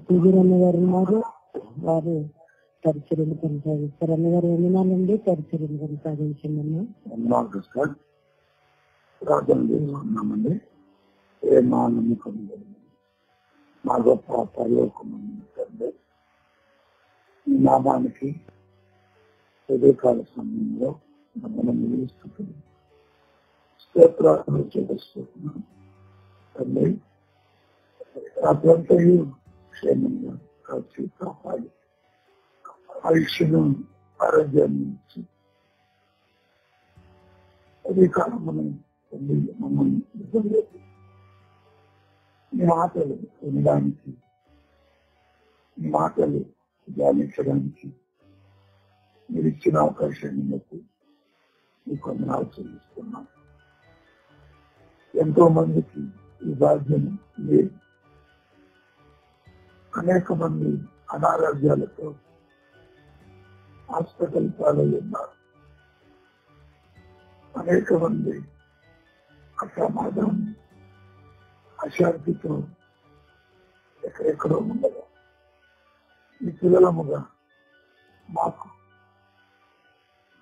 పూజలు అన్నగారు ఉన్నారు. వారు పరిచర్యలు కొనసాగిస్తారు. అన్నగారు వందనాలండి, పరిచర్యలు కొనసాగించండి. ప్రార్థన చేసుకున్నామండి. ఏ మా నమ్మకం మా గొప్ప పరలోకమండి, ఈ నామానికి ఉదయకాల సమయంలో మనం స్తోత్రాలు చేసుకుంటున్నాం తండ్రి. అదంతయు క్షేమంగా కాచి కాపాడి ఆయుష్ను ఆరోగ్యాన్ని ఇచ్చి ఉదయకాలం మనం మమ్మల్ని మీ మాటలు వినడానికి, మీ మాటలు ధ్యానించడానికి మీరు ఇచ్చిన అవకాశాన్ని బట్టి మీకు వందనాలు చెల్లిస్తున్నాం. ఎంతో మందికి ఈ భాగ్యం లేదు. అనేక మంది అనారోగ్యాలతో హాస్పిటల్ పాలై ఉన్నారు. అనేక మంది అసమాధానం, అశాంతితో ఎక్కడెక్కడో ఉండగా ఈ పిల్లలముగా మాకు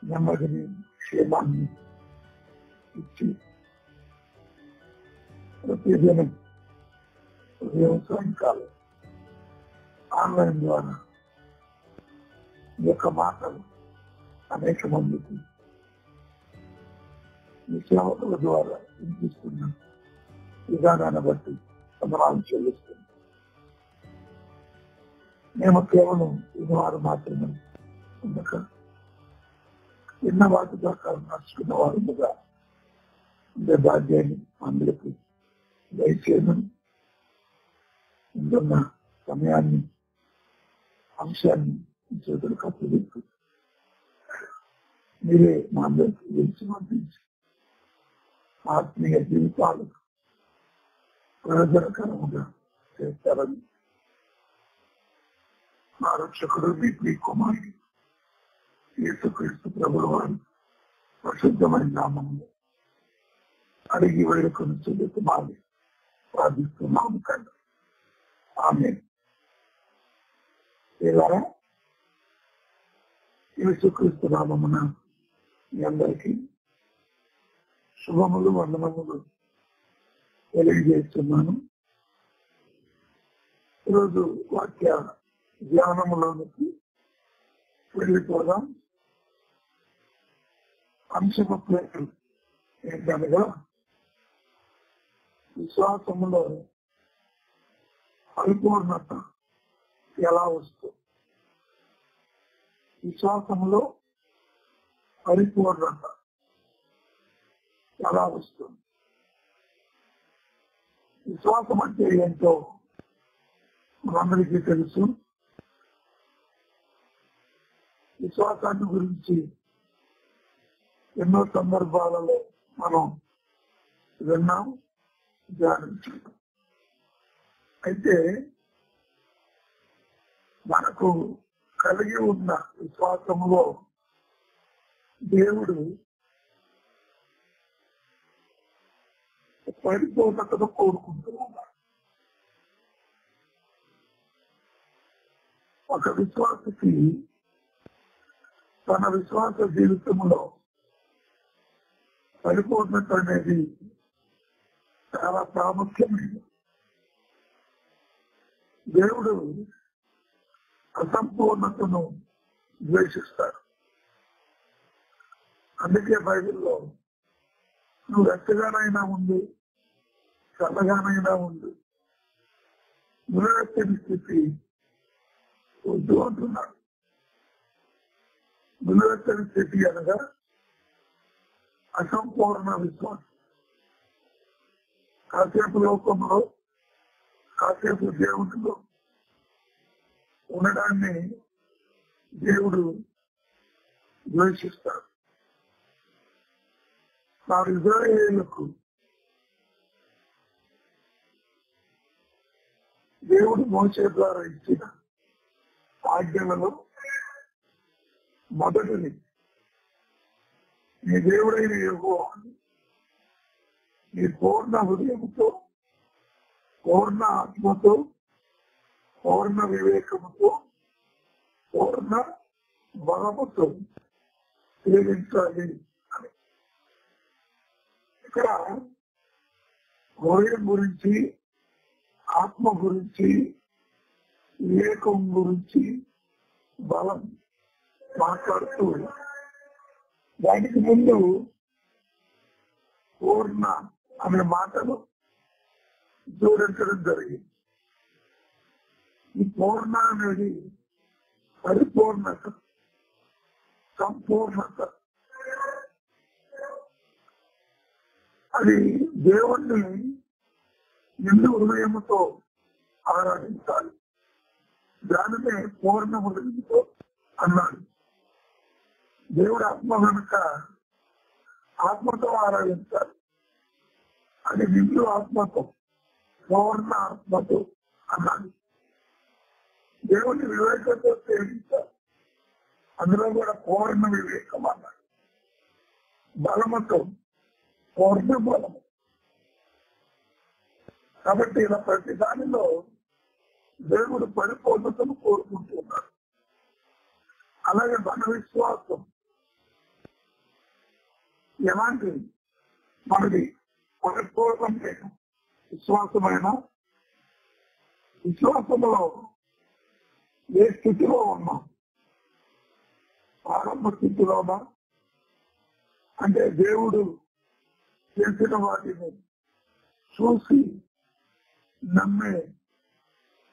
నెమ్మదిని, క్షేమాన్ని ఇచ్చి ప్రతిదినం ఉదయం సాయంకాలం ఆన్లైన్ ద్వారా ఈ యొక్క మాటలు అనేక మందికి ఈ సేవకుల ద్వారా వినిపిస్తున్న విధానాన్ని బట్టి వందనాలు చెల్లిస్తుంది. మేము కేవలం ఇది వారు మాత్రమే ఉండక ఎన్న వాటి దాకా నడుచుకున్న వారుగా ఉండే భాగ్యాన్ని అందరికీ దయచేయమని, ఉంటున్న సమయాన్ని, అంశాన్ని చేతులు కప్పుదిప్పు మీరే మా అందరికీ గెలిచి పంపించి ఆత్మీయ జీవితాలకు ప్రయోజనకరముగా చేస్తారని మా రక్షకుడు మీ కుమారుడు యేసుక్రీస్తు ప్రభువు వారి పరిశుద్ధమైన నామములో అడిగి వేడుకొని చెల్లించమని ప్రార్థిస్తున్నాము తండ్రి. ఆమేన్. ఇలా యేసుక్రీస్తు నామమున మీ అందరికీ శుభములు, వందనములు తెలియజేస్తున్నాను. ఈరోజు వాక్య ధ్యానములోనికి వెళ్ళిపోదాం. అంశము పేరు ఏంటనగా విశ్వాసములో పరిపూర్ణత ఎలా వస్తుంది. విశ్వాసములో పరిపూర్ణత ఎలా వస్తుంది. విశ్వాసం అంటే ఏంటో మనందరికీ తెలుసు. విశ్వాసాన్ని గురించి ఎన్నో సందర్భాలలో మనం విన్నాం, ధ్యానించాం. అయితే మనకు కలిగి ఉన్న విశ్వాసంలో దేవుడు పరిపూర్ణతను కోరుకుంటున్నాడు. ఒక విశ్వాసకి తన విశ్వాస జీవితంలో పరిపూర్ణత అనేది చాలా ప్రాముఖ్యమైనది. దేవుడు అసంపూర్ణతను ద్వేషిస్తాడు. అందుకే బైబిల్లో నువ్వు ఎత్తగానైనా ఉండు, చల్లగానైనా ఉండు, నిలవెత్తని స్థితి వద్దు అంటున్నాడు. నిలవెత్తని స్థితి అనగా అసంపూర్ణ విశ్వాసం. కాసేపు లోకంలో, కాసేపు దేవుడిలో ఉండడాన్ని దేవుడు ద్వేషిస్తాడు. ఆ ఇశ్రాయేలుకు దేవుడు మోషే ద్వారా ఇచ్చిన ఆజ్ఞలలో మొదటిది నీ దేవుడైన యెహోవాను నీ పూర్ణ హృదయంతో, పూర్ణ ఆత్మతో, పూర్ణ వివేకముతో పూర్ణ బలముతో సేవించాలి అని. ఇక్కడ హృదయం గురించి, ఆత్మ గురించి, వివేకం గురించి, బలం మాట్లాడుతూ దానికి ముందు పూర్ణ అనే మాటలు జోడించడం జరిగింది. ఈ పూర్ణ అనేది పరిపూర్ణత, సంపూర్ణత. అది దేవుణ్ణి నిండు హృదయముతో ఆరాధించాలి. దానినే పూర్ణ హృదయంతో అన్నాడు. దేవుడు ఆత్మ కనుక ఆత్మతో ఆరాధించాలి. అది నిండు ఆత్మతో, పూర్ణ ఆత్మతో అన్నాడు. దేవుని వివేకంతో సేవించాలి. అందులో కూడా పూర్ణ వివేకం అన్నాడు. బలముతో, పూర్ణ బలము. కాబట్టి ఇలా ప్రతి దానిలో దేవుడు పరిపూర్ణతను కోరుకుంటున్నాడు. అలాగే మన విశ్వాసం ఎలాంటి మనది పరిపూర్ణమైన విశ్వాసమైన విశ్వాసంలో ఏ స్థితిలో ఉన్నాం? ప్రారంభ స్థితిలోనా? అంటే దేవుడు చేసిన వాటిని చూసి నమ్మే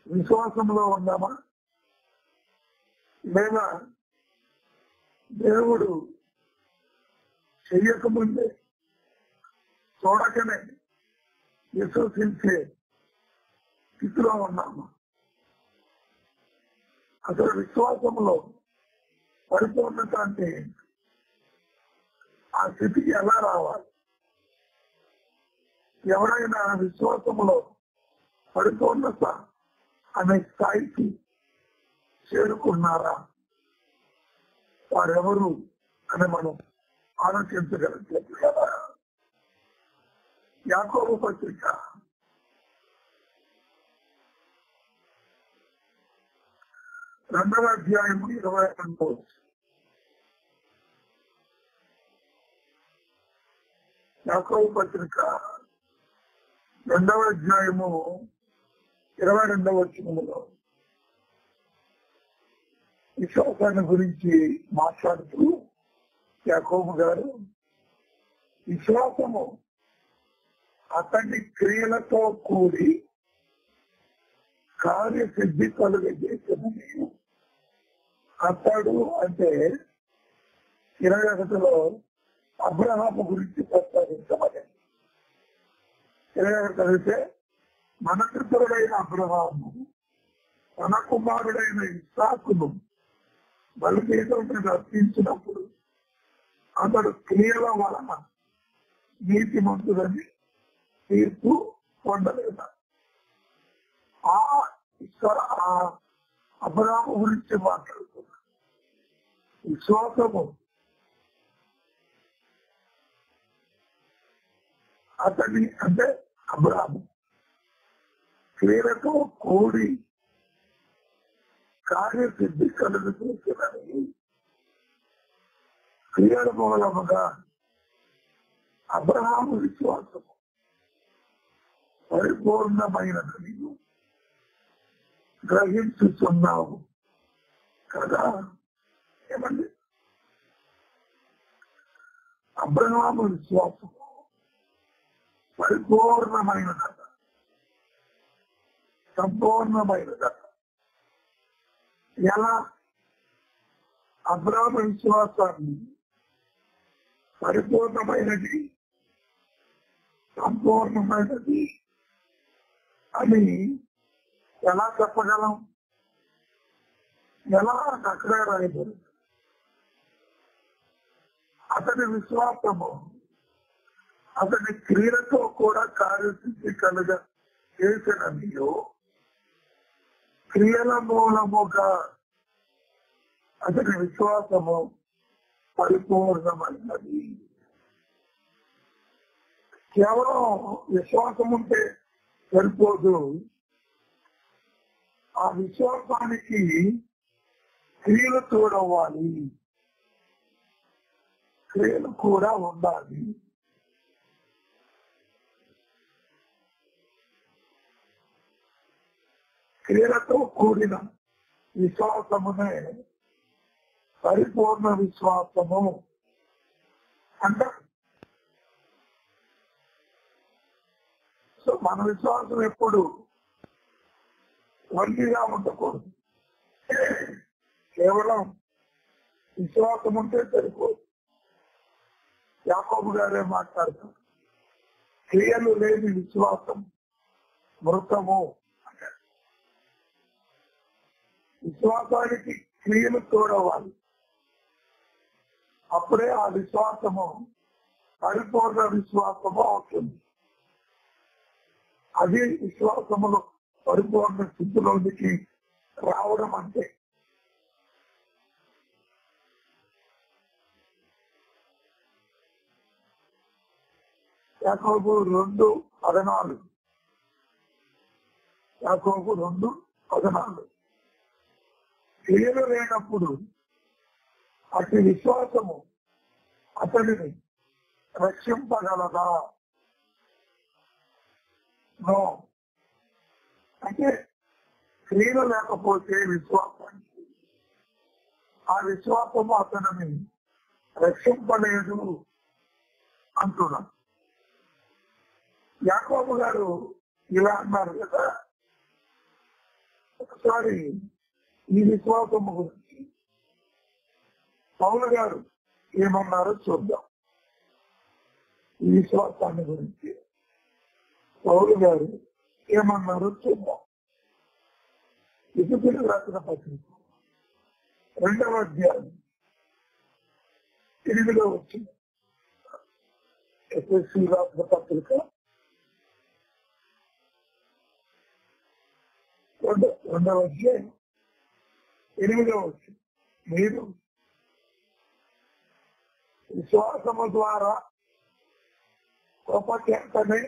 విశ్వాసంలో ఉన్నామా? లేదా దేవుడు చెయ్యకముందే చూడకనే విశ్వసించే స్థితిలో ఉన్నామా? అసలు విశ్వాసంలో పరిపూర్ణత అంటే ఆ స్థితికి ఎలా రావాలి? ఎవరైనా విశ్వాసంలో పరిపూర్ణత అనే స్థాయికి చేరుకున్నారా? వారెవరు అని మనం ఆలోచించగలిగినట్లు కదా. యాకోబు పత్రిక 2వ అధ్యాయము 22వ వచనం. యాకోబు పత్రిక 2వ అధ్యాయము 22వ వచనములో విశ్వాసాన్ని గురించి మాట్లాడుతూ యాకోబు గారు, విశ్వాసము అతన్ని క్రియలతో కూడి కార్యసిద్ధి కలుగజేసినని అతడు అంటే 21లో అబ్రహాము గురించి ప్రస్తావించమని. 21 చదివితే, మన పితరుడైన అబ్రహాము తన కుమారుడైన ఇస్సాకును బలిపీఠం మీద అర్పించినప్పుడు అతడు క్రియల వలన నీతిమంతుడని తీర్పు పొందలేదు. ఆ అబ్రహాము గురించి మాట్లాడుతున్నా. విశ్వాసము అతని అంటే అబ్రహాము క్రియలతో కూడి కార్యసిద్ధి కలుగుతుందని, క్రియల మూలముగా అబ్రహాము విశ్వాసము పరిపూర్ణమైనదని గ్రహించుతున్నావు కదా. ఏమండి? అబ్రహాము విశ్వాసము పరిపూర్ణమైనదట, సంపూర్ణమైనదట. ఎలా? అబ్రహాము విశ్వాసాన్ని పరిపూర్ణమైనది, సంపూర్ణమైనది అని ఎలా చెప్పగలం? ఎలా? అక్కడే రాయబడింది. అతని విశ్వాసము అతని క్రియలతో కూడా కార్యసిద్ధి కలుగ చేసిననియో, క్రియల మూలముగా అతని విశ్వాసము పరిపూర్ణమైనది. కేవలం విశ్వాసం ఉంటే సరిపోదు, ఆ విశ్వాసానికి క్రియలు తోడవ్వాలి, క్రియలు కూడా ఉండాలి. క్రియలతో కూడిన విశ్వాసమునే పరిపూర్ణ విశ్వాసము అంటారు. సో మన విశ్వాసం ఎప్పుడు వంటిగా ఉండకూడదు. కేవలం విశ్వాసం ఉంటే సరిపోదు. యాకోబు గారే మాట్లాడతారు, క్రియలు లేని విశ్వాసం మృతము అంటారు. విశ్వాసానికి క్రియలు తోడవాలి, అప్పుడే ఆ విశ్వాసము పరిపూర్ణ విశ్వాసము అవుతుంది. అది విశ్వాసములో పరిపూర్ణ స్థితిలోనికి రావడం అంటే. యాకోబు 2:14, యాకోబు 2:14 క్రియలు లేనప్పుడు అతి విశ్వాసము అతడిని రక్షింపగలదా? నో. అంటే క్రియలు లేకపోతే విశ్వాసానికి ఆ విశ్వాసము అతనిని రక్షింపలేదు అంటున్నాడు. యాకోబు గారు ఇలా అన్నారు కదా. ఒకసారి ఈ విశ్వాసము గురించి పౌలు గారు ఏమన్నారో చూద్దాం. ఈ విశ్వాసాన్ని గురించి పౌలు గారు ఏమన్నారో చూద్దాం. ఎఫెసీయులకు రాసిన పత్రిక 2వ అధ్యాయం 8లో వచ్చింది. ఎఫెసీయులకు రాసిన పత్రిక 2వ అధ్యాయం 8లో వచ్చింది. మీరు విశ్వాసము ద్వారా కృప చేతనే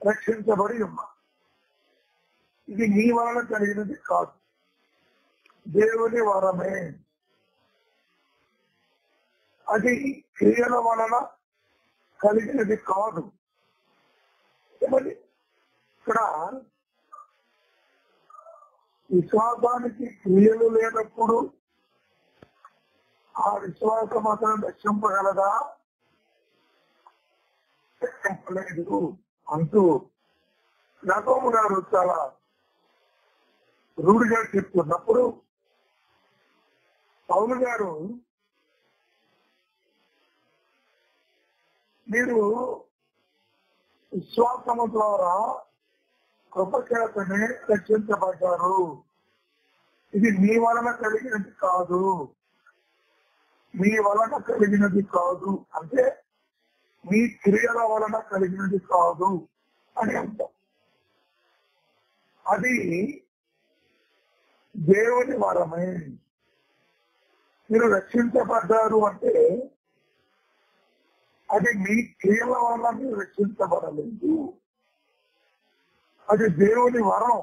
రక్షించబడి ఉన్నారు. ఇది మీ వలన కలిగినది కాదు, దేవుని వరమే. అది క్రియల వలన కలిగినది కాదు. ఇక్కడ విశ్వాసానికి క్రియలు లేనప్పుడు ఆ విశ్వాసం అతను రక్షింపగలదా? రక్షింపలేదు అంటూ యాకోబు గారు చాలా రూఢిగా చెప్తున్నప్పుడు పౌలు గారు మీరు విశ్వాసము ద్వారా కృపచేతనే రక్షించబడ్డారు, ఇది మీ వలన కలిగినది కాదు, మీ వలన కలిగినది కాదు అంటే మీ క్రియల వలన కలిగినది కాదు అని అంటాం. అది దేవుని వరమే. మీరు రక్షించబడ్డారు అంటే అది మీ క్రియల వల్ల మీరు రక్షించబడలేదు, అది దేవుని వరం.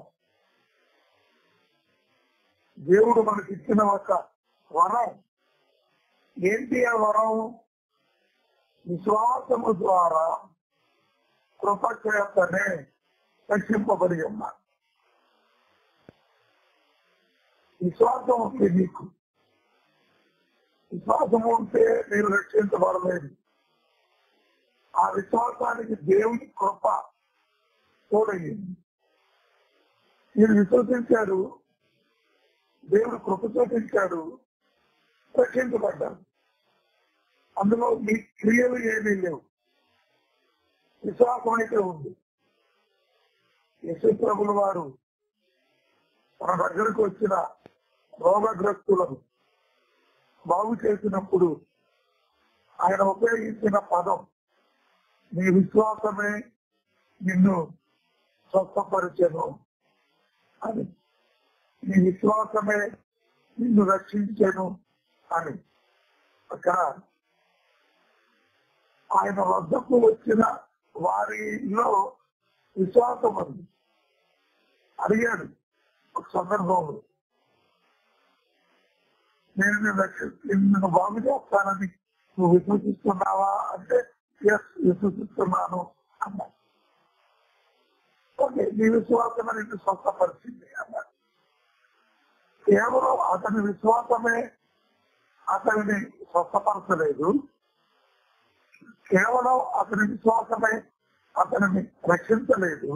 దేవుడు మనకి ఇచ్చిన ఒక వరం. ఏంటి ఆ వరం? విశ్వాసము ద్వారా కృపచేతనే రక్షింపబడి ఉన్నారు. విశ్వాసం ఉంటే మీకు, విశ్వాసము ఉంటే మీరు రక్షించబడలేదు. ఆ విశ్వాసానికి దేవుని కృప తోడయ్యింది. మీరు విశ్వసించారు, దేవుడు కృప చూపించాడు, రక్షించబడ్డారు. అందులో మీ క్రియలు ఏమీ లేవు, విశ్వాసం అయితే ఉంది. యేసు ప్రభుల వారు మన దగ్గరకు వచ్చిన రోగగ్రస్తులను బాగు చేసినప్పుడు ఆయన ఉపయోగించిన పదం, నీ విశ్వాసమే నిన్ను స్వస్థపరిచెను అని, నీ విశ్వాసమే నిన్ను రక్షించెను అని. అక్కడ ఆయన వద్దకు వచ్చిన వారిలో విశ్వాసం ఉంది. అడిగాడు, ఒక సందర్భంలో నేను నిన్ను బాగు చేస్తానని నువ్వు విశ్వసిస్తున్నావా అంటే ఎస్ విశ్వసిస్తున్నాను అన్నాడు. ఓకే, నీ విశ్వాసమే నిన్ను స్వస్థపరిచింది అన్నాడు. కేవలం అతని విశ్వాసమే అతనిని స్వస్థపరచలేదు, కేవలం అతని విశ్వాసమే అతనిని రక్షించలేదు.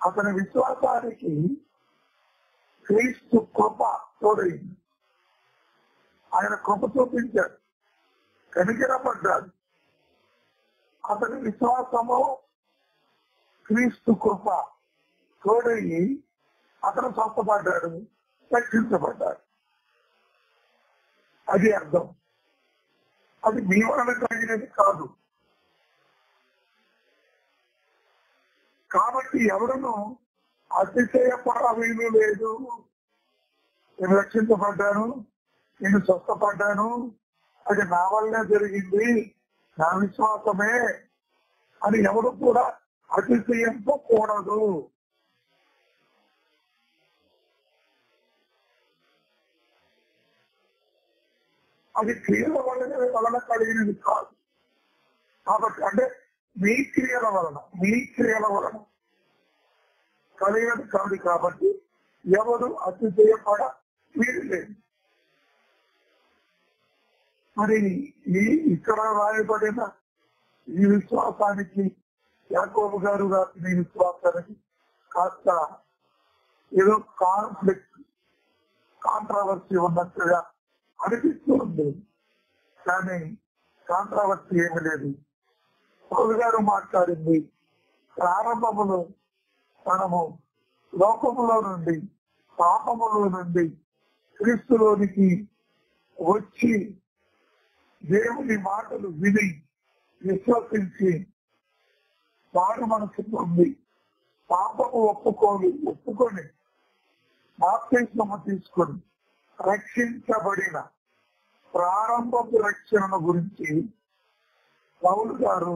అతని విశ్వాసానికి క్రీస్తు కృప తోడైంది. ఆయన కృప చూపించాడు, కనికరపడ్డాడు. అతని విశ్వాసము క్రీస్తు కృప తోడయ్యి అతను స్వస్థపడ్డాడు, రక్షించబడ్డాడు. అది అర్థం. అది మీ వలన కలిగినది కాదు. కాబట్టి ఎవరును అతిశయపడవీలు లేదు. నేను రక్షించబడ్డాను, నేను స్వస్థపడ్డాను, అది నా వల్లనే జరిగింది, నా విశ్వాసమే అని ఎవరు కూడా అతిశయింపకూడదు. అది క్రియల వలన కలిగినది కాదు. కాబట్టి అంటే మీ క్రియల వలన కలిగినది కాదు. కాబట్టి ఎవరు అతిశయపడ వీలు లేదు. మరి ఈ ఇక్కడ రాయబడిన ఈ విశ్వాసానికి యాకోబు గారు రాసిన ఈ విశ్వాసానికి కాస్త ఏదో కాంట్రవర్సీ ఉన్నట్టుగా అనిపిస్తూ ఉంది. కానీ కాంట్రవర్సీ ఏమి లేదు. పౌలు గారు మాట్లాడింది ప్రారంభములో మనము లోకములో నుండి పాపములో నుండి క్రీస్తులోనికి వచ్చి దేవుని మాటలు విని విశ్వసించి వారు మనసు పొంది పాపము ఒప్పుకొని బాప్తిస్మము తీసుకొని రక్షించబడిన ప్రారంభపు రక్షణ గురించి పౌలు గారు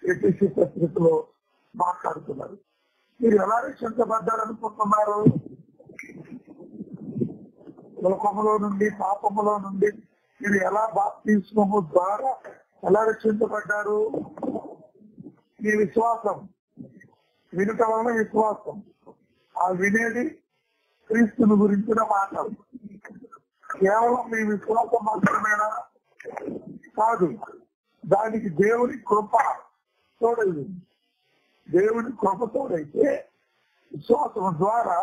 ఎపిసి పత్రికలో మాట్లాడుతున్నారు. మీరు ఎలా రక్షించబడ్డారనుకుంటున్నారు? లోకములో నుండి పాపములో నుండి మీరు ఎలా బాప్తిస్మము ద్వారా ఎలా రక్షించబడ్డారు? మీ విశ్వాసం, వినుట వలన విశ్వాసం. ఆ వినేది క్రీస్తుని గురించిన మాటలు. కేవలం మీ విశ్వాసం మాత్రమేనా? కాదు, దానికి దేవుని కృప తోడైంది. దేవుని కృప తోడైతే విశ్వాసం ద్వారా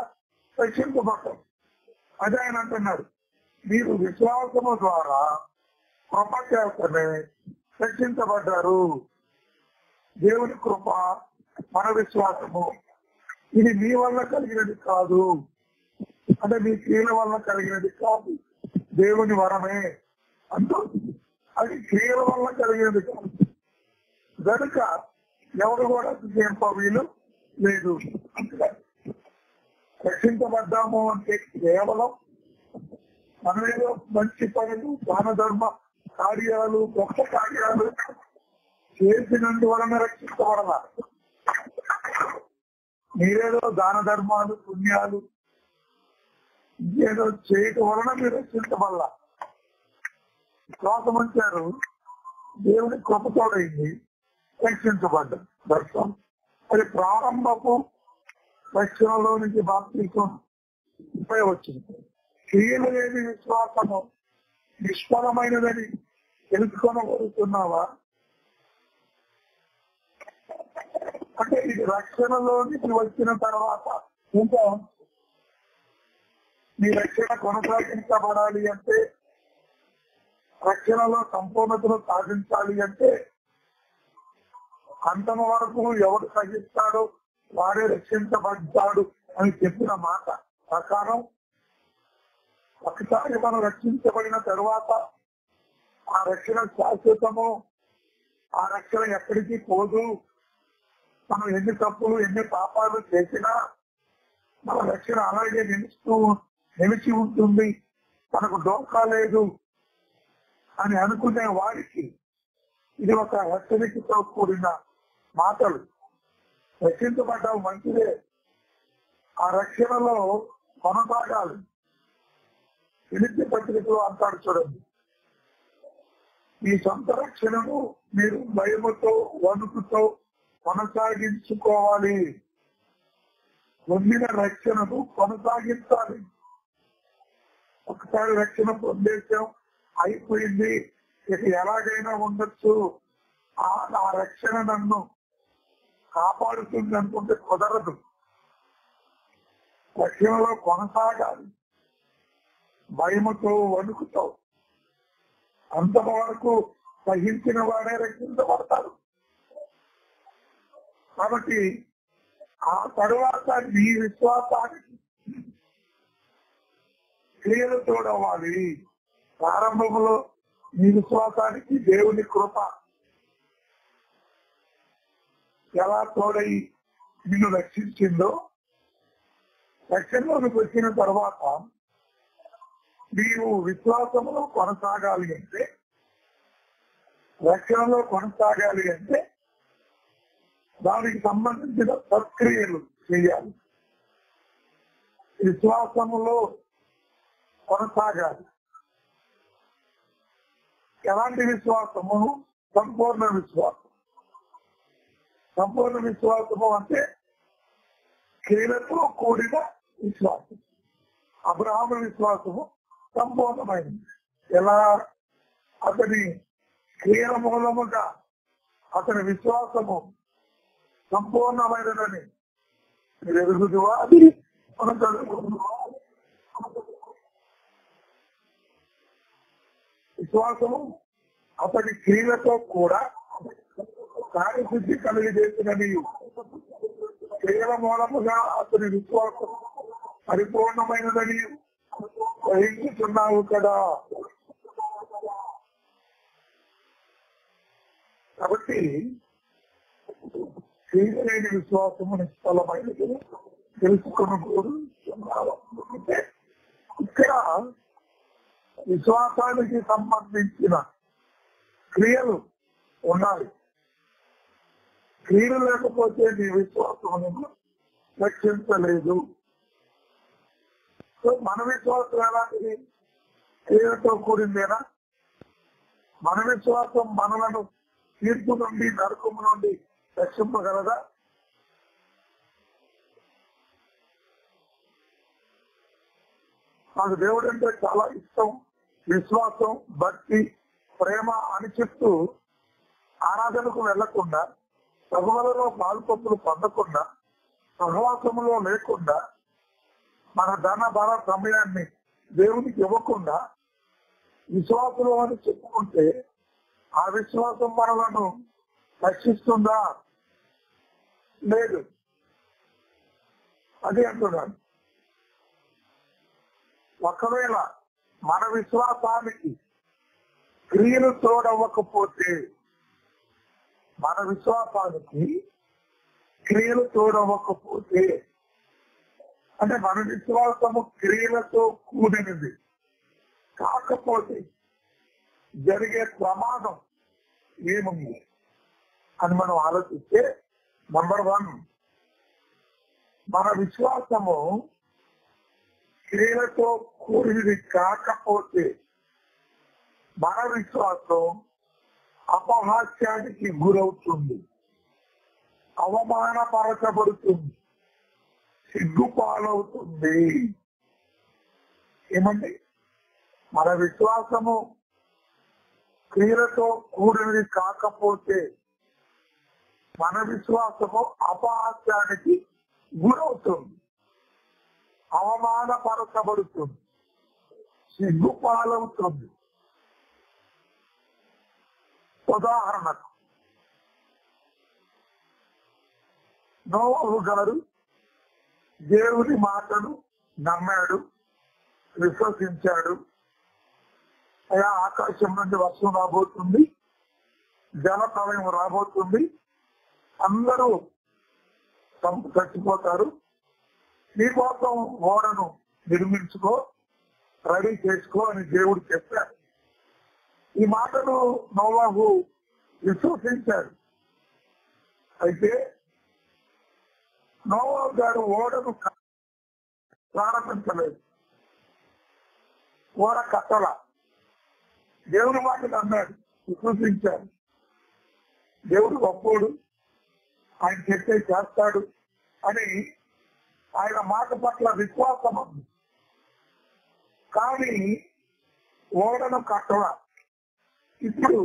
రక్షించబడ్డారు. అదే ఆయన అంటున్నారు, మీరు విశ్వాసము ద్వారా కృప చేతనే రక్షించబడ్డారు. దేవుని కృప, మన విశ్వాసము ఇది మీ వల్ల కలిగినది కాదు, అంటే మీ క్రియల వల్ల కలిగినది కాదు, దేవుని వరమే అంటూ అది క్రియల వల్ల కలిగినది కాదు. కనుక ఎవరు కూడా వీలు లేదు. రక్షించబడ్డాము అంటే కేవలం మనమేదో మంచి పనులు, దాన ధర్మ కార్యాలు, గొప్ప కార్యాలు చేసినందువలన రక్షించబడాల. మీరేదో దాన ధర్మాలు, పుణ్యాలు ఇంకేదో చేయటం వలన మీరు రక్షించబడాల. విశ్వాసం అంటారు, దేవుని కృపతోడైంది, రక్షించబడ్డారు. దర్శనం అది ప్రారంభపు రక్షణలో నుంచి బాప్తిస్మం వచ్చింది. క్రియలు లేని విశ్వాసము నిష్ఫలమైనదని తెలుసుకోనగలుగుతున్నావా? అంటే ఇది రక్షణలోనికి వచ్చిన తర్వాత ఇంకా మీ రక్షణ కొనసాగించబడాలి అంటే, రక్షణలో సంపూర్ణతను సాధించాలి అంటే అంతమ వరకు ఎవరు సహిస్తాడో వాడే రక్షించబడ్డాడు అని చెప్పిన మాట ప్రకారం ఒకసారి మనం రక్షించబడిన తరువాత ఆ రక్షణ శాశ్వతము, ఆ రక్షణ ఎక్కడికి పోదు. మనం ఎన్ని తప్పులు, ఎన్ని పాపాలు చేసినా మన రక్షణ అలాగే నిలిచి ఉంటుంది, మనకు డోకా లేదు అని అనుకునే వారికి ఇది ఒక హెచ్చరికతో కూడిన మాటలు. రక్షించబడ్డావు మంచిదే, ఆ రక్షణలో కొనసాగాలి. ఫిలిప్పీ పత్రికలో అంటాడు చూడండి, మీ సొంత రక్షణను మీరు భయముతో వణుకుతో కొనసాగించుకోవాలి. పొందిన రక్షణను కొనసాగించాలి. ఒకసారి రక్షణ పొందేశాం, అయిపోయింది, ఇక ఎలాగైనా ఉండొచ్చు, ఆ రక్షణ నన్ను కాపాడుతుంది అనుకుంటే కుదరదు. రక్షణలో కొనసాగాలి, భయముతో వణుకుతో. అంతవరకు సహించిన వాడే రక్షించబడతారు. కాబట్టి ఆ తరువాత నీ విశ్వాసానికి క్రియలు తోడవాలి. ప్రారంభంలో నీ విశ్వాసానికి దేవుని కృప ఎలా తోడై నిన్ను రక్షించిందో, రక్షణలోకి వచ్చిన తర్వాత నీవు విశ్వాసంలో కొనసాగాలి అంటే, రక్షణలో కొనసాగాలి అంటే దానికి సంబంధించిన ప్రక్రియలు చేయాలి. విశ్వాసములో కొనసాగాలి. ఎలాంటి విశ్వాసము? సంపూర్ణ విశ్వాసం. సంపూర్ణ విశ్వాసము అంటే క్రియలతో కూడిన విశ్వాసం. అబ్రహాము విశ్వాసము సంపూర్ణమైనది. ఎలా? అతని క్రియల మూలముగా అతని విశ్వాసము సంపూర్ణమైనదని మీరు ఎదుగుదువా? విశ్వాసము అతని క్రియలతో కూడా కార్యసిద్ధి కలిగజేసినని, క్రియల మూలముగా అతని విశ్వాసం పరిపూర్ణమైనదని గ్రహించుతున్నావు కదా. కాబట్టి క్రియలేని విశ్వాసము నిష్ఫలమైనది తెలుసుకుని ఇక్కడ విశ్వాసానికి సంబంధించిన క్రియలు ఉండాలి. క్రియలు లేకపోతే నీ విశ్వాసం రక్షించలేదు. సో మన విశ్వాసం ఎలాంటిది? క్రియలతో కూడిందేనా? మన విశ్వాసం మనలను తీర్పు నుండి, నరకము నుండి రక్షింపగలదా? నాకు దేవుడు అంటే చాలా ఇష్టం, విశ్వాసం, భక్తి, ప్రేమ అని చెప్తూ ఆరాధనకు వెళ్లకుండా, సభలలో పాల్పొప్పులు పొందకుండా, సహవాసములో లేకుండా, మన ధన బల సమయాన్ని దేవునికి ఇవ్వకుండా విశ్వాసులు అని చెప్పుకుంటే ఆ విశ్వాసం మనలను రక్షిస్తుందా? లేదు. అదే అంటున్నాను. ఒకవేళ మన విశ్వాసానికి క్రియలు తోడవ్వకపోతే, మన విశ్వాసానికి క్రియలు తోడవ్వకపోతే అంటే మన విశ్వాసము క్రియలతో కూడినది కాకపోతే జరిగే ప్రమాదం ఏముంది అని మనం ఆలోచిస్తే, నంబర్ 1, మన విశ్వాసము క్రియలతో కూడినది కాకపోతే మన విశ్వాసం అపహాస్యానికి గురవుతుంది, అవమానపరచబడుతుంది, సిగ్గుపాలవుతుంది. ఏమండి? మన విశ్వాసము క్రియలతో కూడినది కాకపోతే మన విశ్వాసము అపహాస్యానికి గురవుతుంది, అవమానపరచబడుతుంది, సిగ్గుపాలవుతుంది. ఉదాహరణకు నోవహు గారు దేవుని మాటను నమ్మాడు, విశ్వసించాడు. అయా ఆకాశం నుండి వర్షం రాబోతుంది, జల ప్రళయం రాబోతుంది, అందరూ చచ్చిపోతారు, నీ కోసం ఓడను నిర్మించుకో, రెడీ చేసుకో అని దేవుడు చెప్పాడు. ఈ మాటను నోవహు విశ్వసించాడు. అయితే నోవహు గారు ఓడను ప్రారంభించలేదు. ఓడ కట్టల. దేవుని మాటలు అన్నాడు, విశ్వసించాడు. దేవుడు గొప్పోడు, ఆయన చెప్పే చేస్తాడు అని ఆయన మాట పట్ల విశ్వాసం ఉంది. కానీ ఓడను కట్టల. ఇప్పుడు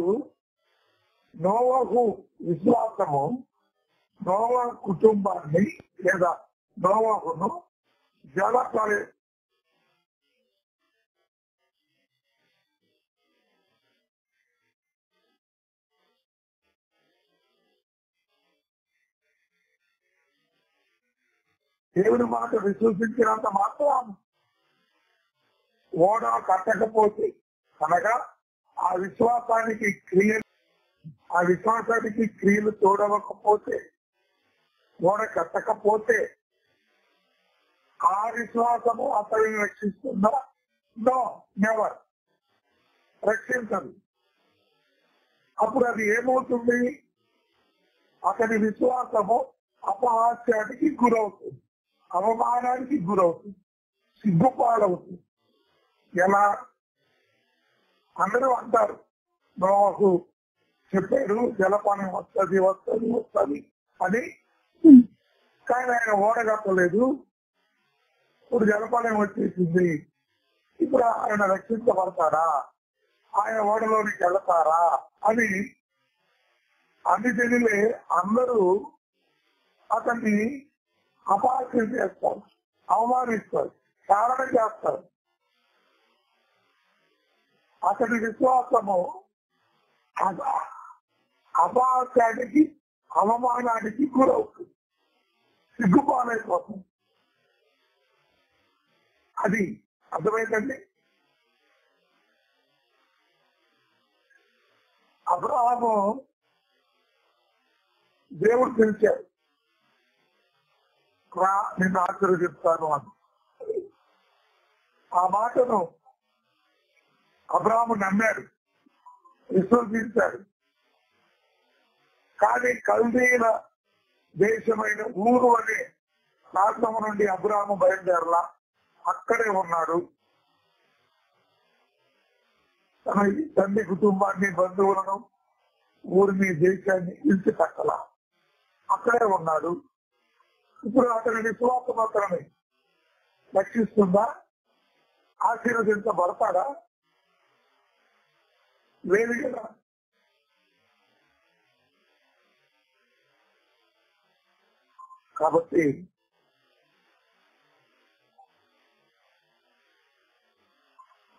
నోవహు విశ్వాసము నోవహు కుటుంబాన్ని లేదా నోవహును జలప్రలయం దేవుని మాట విశ్వసించినంత మాత్రం ఓడ కట్టకపోతే అనగా ఆ విశ్వాసానికి క్రియలు తోడవకపోతే ఓడ కట్టకపోతే ఆ విశ్వాసము అతడిని రక్షిస్తుందా? No, never, రక్షించదు. అప్పుడు అది ఏమవుతుంది? అతని విశ్వాసము అపహాస్యానికి గురవుతుంది, అవమానానికి గురవుతుంది, సిగ్గుపాలవుతుంది. ఎలా? అందరూ అంటారు నోవహు చెప్పాడు జలపానం వస్తుంది వస్తుంది వస్తుంది అని, కానీ ఆయన ఓడగట్టలేదు. ఇప్పుడు జలపానం వచ్చేసింది, ఇప్పుడు ఆయన రక్షించబడతారా, ఆయన ఓడలోనికి వెళతారా అని అన్ని జనులే అందరూ అతన్ని అపహాస్యం చేస్తారు, అవమానిస్తారు, కారణం చేస్తారు. అతని విశ్వాసము అపహాస్యానికి అవమానానికి గురవుతుంది, సిగ్గుపాలైపోతుంది. అది అర్థమైందండి. అబ్రహాము దేవుడు పిలిచాడు, రా నిన్ను ఆశీర్వదిస్తాను అని. ఆ మాటను అబ్రహాము నమ్మాడు, విశ్వసించాడు. కానీ కల్దీయుల దేశమైన ఊరు అనే ప్రాంతం నుండి అబ్రహాము బయలుదేరలా, అక్కడే ఉన్నాడు. తన తండ్రి కుటుంబాన్ని, బంధువులను, ఊరిని, దేశాన్ని ఇల్చి కట్టలా, అక్కడే ఉన్నాడు. ఇప్పుడు అతని విశ్వాసం అతని రక్షిస్తుందా? ఆశీర్వదించబడతాడా? లేదు కదా. కాబట్టి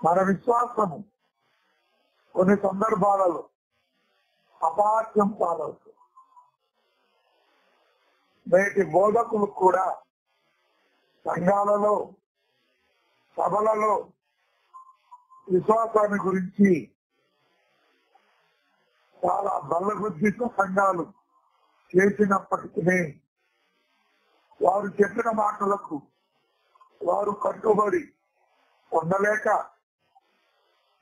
మన విశ్వాసము కొన్ని సందర్భాలలో అపార్థం పాలవుతుంది. నేటి బోధకులు కూడా సంఘాలలో, సభలలో విశ్వాసాన్ని గురించి చాలా బలబుద్ధితో సంఘాలు చేసినప్పటికీ వారు చెప్పిన మాటలకు వారు కట్టుబడి ఉండలేక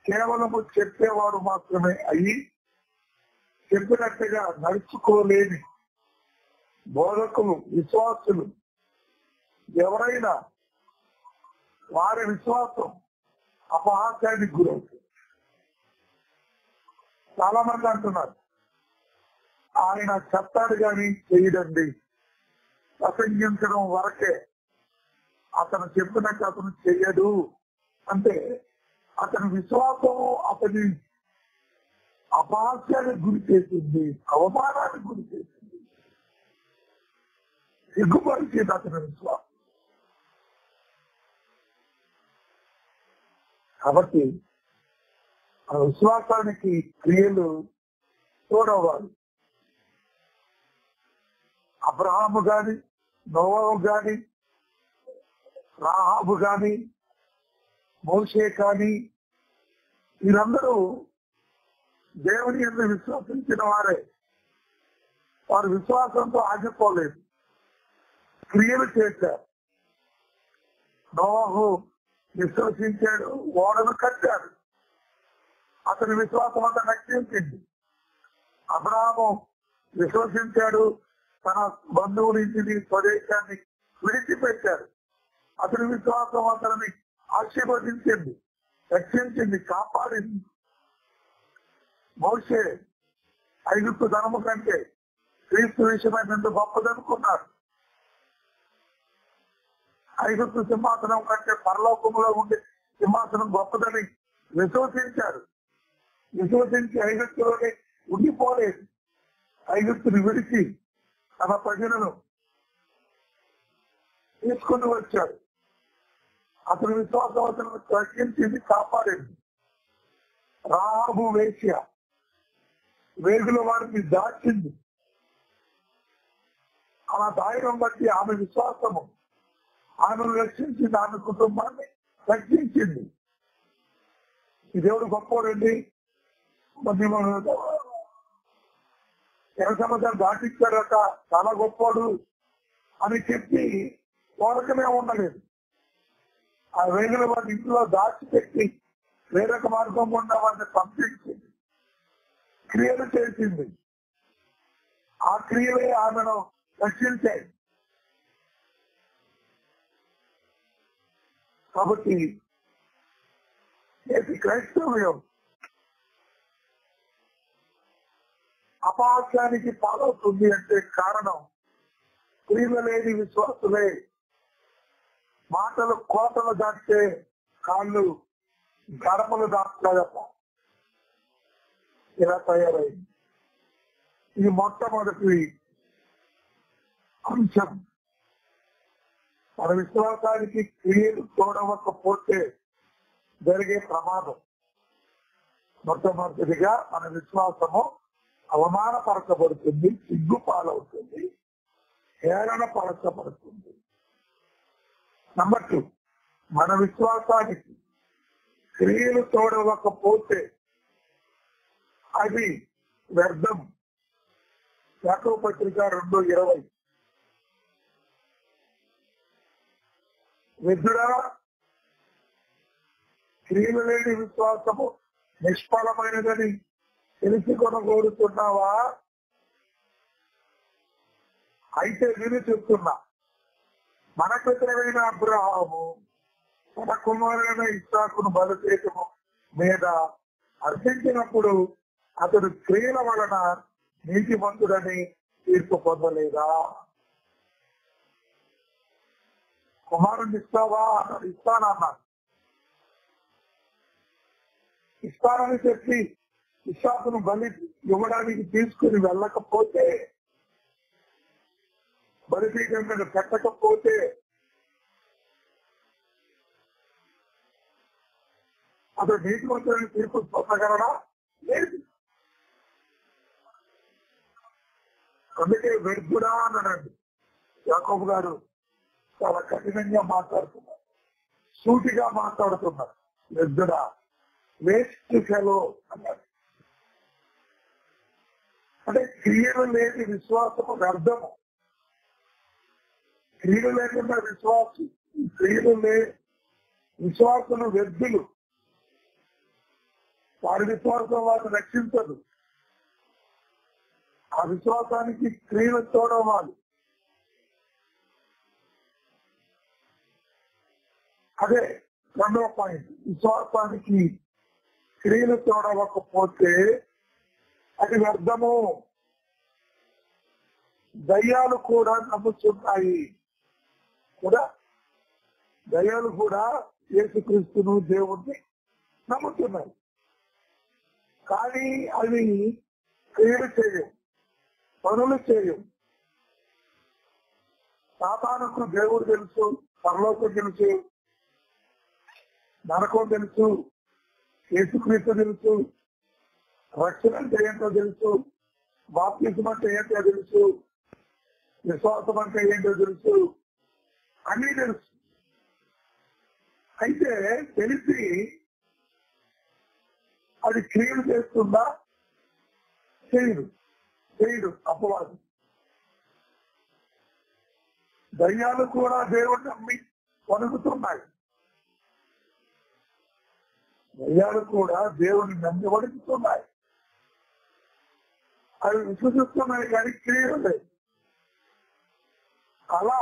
కేవలము చెప్పేవారు మాత్రమే అయ్యి చెప్పినట్టుగా నడుచుకోలేని బోధకులు, విశ్వాసులు ఎవరైనా వారి విశ్వాసం అపహాస్యానికి గురవుతుంది. చాలా మంది అంటున్నారు ఆయన చెప్తాడు కానీ చేయడండి, ప్రసంగించడం వరకే, అతను చెప్పినట్టు అతను చెయ్యడు. అంటే అతని విశ్వాసము అతని అపహాస్యానికి గురి చేసింది, అవమానానికి గురి చేసింది, సిగ్గుపరిచింది అతని విశ్వాసం. కాబట్టి ఆ విశ్వాసానికి క్రియలు తోడవ్వాలి. అబ్రహాము గాని, నోవహు గాని, రాహాబు గాని, మోషే కానీ వీరందరూ దేవుని యందు విశ్వసించిన వారే. వారు విశ్వాసంతో ఆగిపోలేదు, క్రియలు చేశారు. నోవహు విశ్వసించాడు, ఓడను కట్టాడు, అతని విశ్వాసం అంతా రక్షించింది. అబ్రహాము విశ్వసించాడు, తన బంధువుల ఇంటిని, స్వదేశాన్ని విడిచిపెట్టాడు, అతని విశ్వాసం అతనిని ఆశీర్వదించింది, రక్షించింది, కాపాడింది. మోషే ఐగుప్తు ధనము కంటే క్రీస్తు విషయమైన గొప్పదనుకున్నారు. ఐగుప్తు సింహాసనం కంటే పరలోకంలో ఉండే సింహాసనం గొప్పదని విశ్వసించారు. విశ్వసించి ఐగుప్తులోనే ఉండిపోలేదు. ఐగుప్తుని విడిచి తన ప్రజలను తీసుకుని వచ్చాడు. అతని విశ్వాసం అతను రక్షించింది, కాపాడింది. రాహాబు వేశ్య వేగుల వారిని దాచింది. అలా దాయడం బట్టి ఆమె విశ్వాసము ఆమెను రక్షించింది, ఆమె కుటుంబాన్ని రక్షించింది. ఈ దేవుడు గొప్పవాడండి. సంవత్సరాలు దాటించాడట, చాలా గొప్పవాడు అని చెప్పి కోరకనే ఉండలేదు. ఆ వేగుల వారి ఇంట్లో దాచిపెట్టి వేరొక మార్గం గుండా వారిని పంపించింది, క్రియలు చేసింది. ఆ క్రియలే ఆమెను రక్షించాయి. కాబట్టి క్రైస్తవ్యం అపహాస్యానికి పాలవుతుంది అంటే కారణం క్రియలు లేని విశ్వాసులే. మాటలు కోటలు దాటితే కాళ్ళు గడపలు దాటుతాయట, ఇలా తయారైంది. ఇది మొట్టమొదటి అంశం. మన విశ్వాసానికి క్రియలు తోడవకపోతే జరిగే ప్రమాదం. మొట్టమొదటిగా మన విశ్వాసము అవమానపరచబడుతుంది, సిగ్గుపాలవుతుంది, హేళన పరచబడుతుంది. నంబర్ 2, మన విశ్వాసానికి క్రియలు తోడవకపోతే అది వ్యర్థం. యాకోబు పత్రిక 2:20. విద్యుడా, క్రియలు లేని విశ్వాసము నిష్ఫలమైనదని తెలిసి కొనగోరుతున్నావా? అయితే నేను చెప్తున్నా, మన పితరుడైన అబ్రహాము తన కుమారుడైన ఇస్సాకును బలిపీఠము మీద అర్పించినప్పుడు అతడు క్రియల వలన నీతిమంతుడని తీర్పు పొందలేదా? కుమారుని ఇస్తావా అన్నాడు. ఇస్తానన్నాడు. ఇస్తానని చెప్పి ఇస్సాకును బలి ఇవ్వడానికి తీసుకుని వెళ్ళకపోతే, బలిపీఠం మీద పెట్టకపోతే అతడు నీతిమంతుడని తీర్పు పొందగలడా? లేదు. అందుకే వ్యర్థుడా అన్నాడండి యాకోబు గారు. చాలా కఠినంగా మాట్లాడుతున్నారు, సూటిగా మాట్లాడుతున్నారు. వ్యర్థుడా, వేస్ట్ ఫెలో అన్నారు. అంటే క్రియలు లేని విశ్వాసము వ్యర్థము. క్రియలు లేకుండా విశ్వాసులు వ్యర్థులు. వారి విశ్వాసం వారిని రక్షించదు. ఆ విశ్వాసానికి క్రియలు తోడవాలి. అదే రెండవ పాయింట్. విశ్వాసానికి క్రియలు తోడవకపోతే అది వ్యర్థము. దయ్యాలు కూడా నమ్ముతున్నాయి కదా. దయ్యాలు కూడా యేసుక్రీస్తును దేవుణ్ణి నమ్ముతున్నాయి. కానీ అవి క్రియలు చేయవు, పనులు చేయవు. సాతానుకు దేవుడు తెలుసు, పరలోకం తెలుసు, నరకం తెలుసు, యేసుక్రీస్తు తెలుసు, రక్షణ అంటే ఏంటో తెలుసు, బాప్తిజం అంటే ఏంటో తెలుసు, విశ్వాసం అంటే ఏంటో తెలుసు, అన్నీ తెలుసు. అయితే తెలిసి అది క్రియలు చేస్తుందా? చేయడు అపవాదం. దయ్యాలు కూడా దేవుడిని నమ్మి వణుకుతున్నాయి. దయ్యాలు కూడా దేవుడిని నమ్మి వణుకుతున్నాయి. అవి విశ్వసిస్తున్నాయి కానీ క్రియలు లేదు. అలా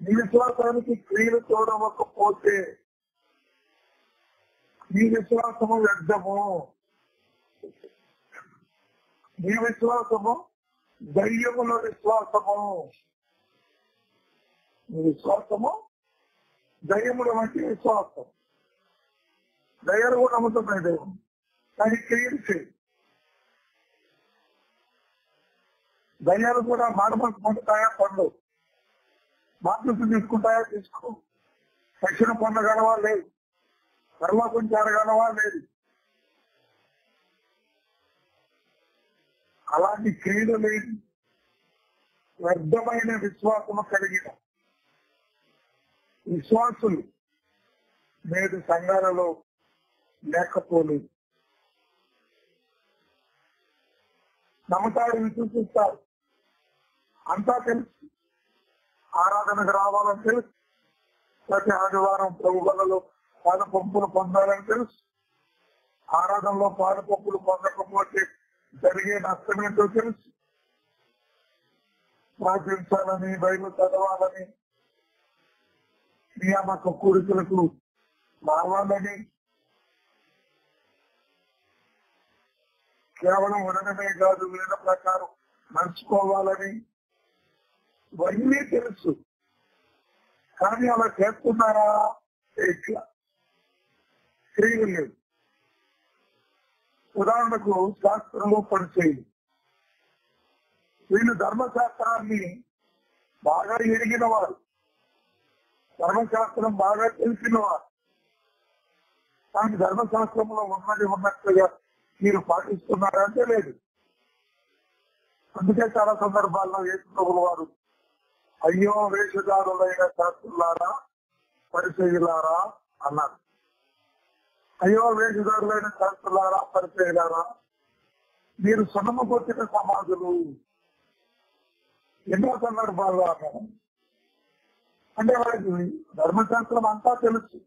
నీ విశ్వాసానికి క్రియలు చూడవకపోతే నీ విశ్వాసము వ్యర్థము. నీ విశ్వాసము దయ్యముల విశ్వాసము. నీ విశ్వాసము దయ్యముల వంటి విశ్వాసం. దయ్యాలు కూడా నమ్ముతున్నాయి దైవం, కానీ క్రియలు చేయి. దయ్యాలు కూడా మాటలు పొందుతాయా? పండు. మాటలు తీసుకుంటాయా? తీసుకో. రక్షణ పొందగలవా? లేదు. పరలోకం చేరగలవా? లేదు. అలాంటి క్రియలు లేదు. వ్యర్థమైన విశ్వాసము కలిగిన విశ్వాసులు నేడు సంఘాలలో లేకపోలేదు. నమ్మతాడు, విశ్వసిస్తారు, అంతా తెలుసు. ఆరాధనకు రావాలని తెలుసు. ప్రతి ఆదివారం ప్రభు బలలో పాద పంపులు పొందాలని తెలుసు. ఆరాధనలో పాద పంపులు పొందకపోతే జరిగే నష్టమేంటో తెలుసు. ప్రార్థించాలని, బైబిల్ చదవాలని, నియామక కోరికలకు రావాలని, కేవలం వినడమే కాదు వినడం ప్రకారం నడుచుకోవాలని ఇవన్నీ తెలుసు. కానీ అలా చేస్తున్నారా? ఇట్లా క్రియలు లేవు. ఉదాహరణకు శాస్త్రంలో పనిచేయదు. వీళ్ళు ధర్మశాస్త్రాన్ని బాగా ఎరిగిన వారు, ధర్మశాస్త్రం బాగా తెలిసిన వారు, కానీ ధర్మశాస్త్రంలో ఉన్నది ఉన్నట్టుగా మీరు పాటిస్తున్నారంటే లేదు. అందుకే చాలా సందర్భాల్లో యేసు ప్రభువు వారు అయ్యో వేషధారులైన శాస్త్రులారా, పరిచయులారా అన్నారు. అయ్యో వేషధారులైన శాస్త్రులారా, పరిచయులారా, మీరు సున్నము కొట్టిన సమాధులు. ఎన్నో సందర్భాల్లో అన్నారు. అంటే వాళ్ళకి ధర్మశాస్త్రం అంతా తెలుసు,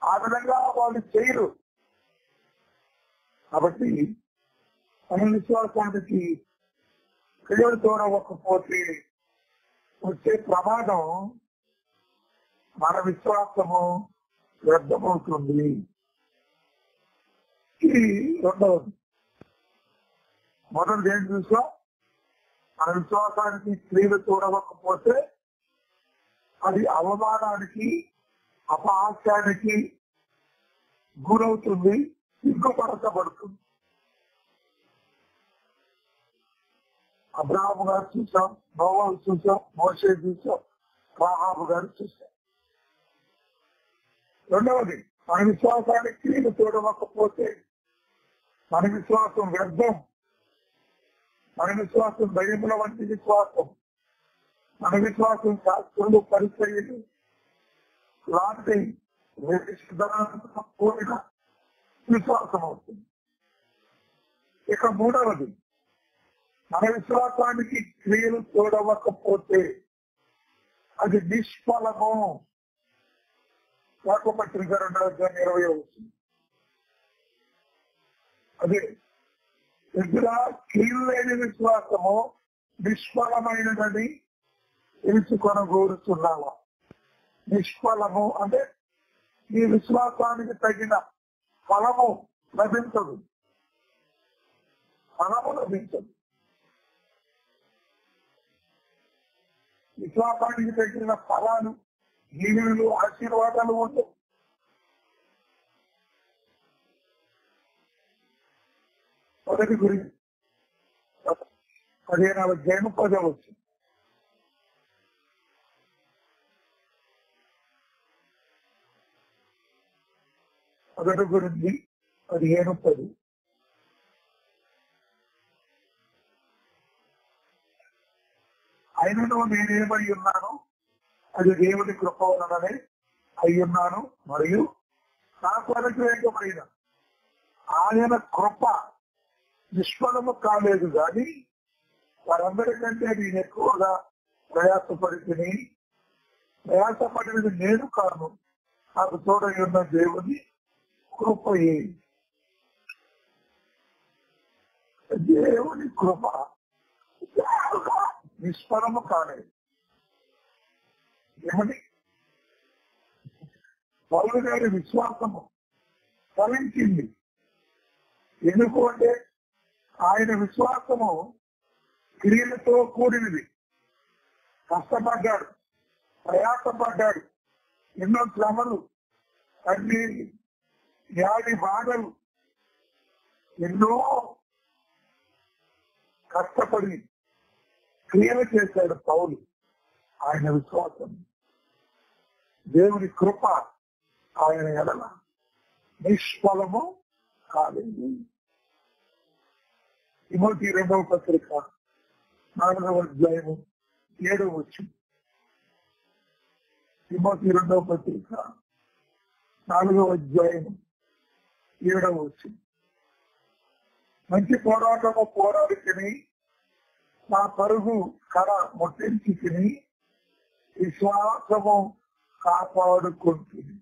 ఆ విధంగా వాళ్ళు చేయరు. కాబట్టి మన విశ్వాసానికి క్రియలు చూడకపోతే వచ్చే ప్రమాదం మన విశ్వాసము వ్యర్థమవుతుంది. ఇది రెండవది. మొదటిది ఏం చూసాం? మన విశ్వాసానికి క్రియలు చూడకపోతే అది అవమానానికి, అపహాస్యానికి గురవుతుంది, సిగ్గుపరచబడుతుంది. అబ్రాహాము గారు చూసాం, నోవాహు చూసాం, మోషే చూసాం, రాహాబు గారు చూసాం. రెండవది, మన విశ్వాసానికి క్రియలు చూడకపోతే మన విశ్వాసం వ్యర్థం. మన విశ్వాసం దయ్యముల వంటి విశ్వాసం. మన విశ్వాసం శాస్త్రులు, పరిచయులు లాంటి కూడిన విశ్వాసం అవుతుంది. ఇక మూడవది, మన విశ్వాసానికి క్రియలు చూడవకపోతే అది నిష్ఫలము. వాక్యపత్రిక 2:20 అవుతుంది. అదే దగ్గర క్రియలు లేని విశ్వాసము నిష్ఫలమైనదని తెలుసుకొనగోరుతున్నావా? నిష్ఫలము అంటే ఈ విశ్వాసానికి తగిన ఫలము లభించదు. ఫలము లభించదు. విశ్వాసానికి తగిన ఫలాలు, దీవెనలు, ఆశీర్వాదాలు ఉండవు. మొదటి గురించి 15వ అధ్యాయం 10వ వచనం. మొదటి గురించి 15:10. అయినను నేనేమై ఉన్నాను, అది దేవుని కృప వలననే అయ్యున్నాను, మరియు నాకు అనుగ్రహించబడిన ఆయన కృప నిష్ఫలము కాలేదు. కానీ వారందరికంటే నేను ఎక్కువగా ప్రయాసపడినది నేను కాను, నాకు తోడై ఉన్న దేవుని కృపయే. దేవుని కృప నిష్ఫలము కాలేదు. ఏమని? పౌలు గారి విశ్వాసము ఫలించింది. ఎందుకు అంటే ఆయన విశ్వాసము క్రియలతో కూడినది. కష్టపడ్డాడు, ప్రయాసపడ్డాడు, ఎన్నో శ్రమలు, అన్ని వ్యాధి బాధలు, ఎన్నో కష్టపడి క్రియలు చేశాడు పౌలు. ఆయన విశ్వాసం, దేవుని కృప ఆయన ఎడల నిష్ఫలము కాలేదు. తిమోతి 2వ పత్రిక 4వ అధ్యాయము 7వ వచనం. తిమోతి 2వ పత్రిక 4వ అధ్యాయము 7వ వచనం. మంచి పోరాటము పోరాడి తిని నా పరుగు కర ముట్టించి తిని విశ్వాసము కాపాడుకుంటుంది.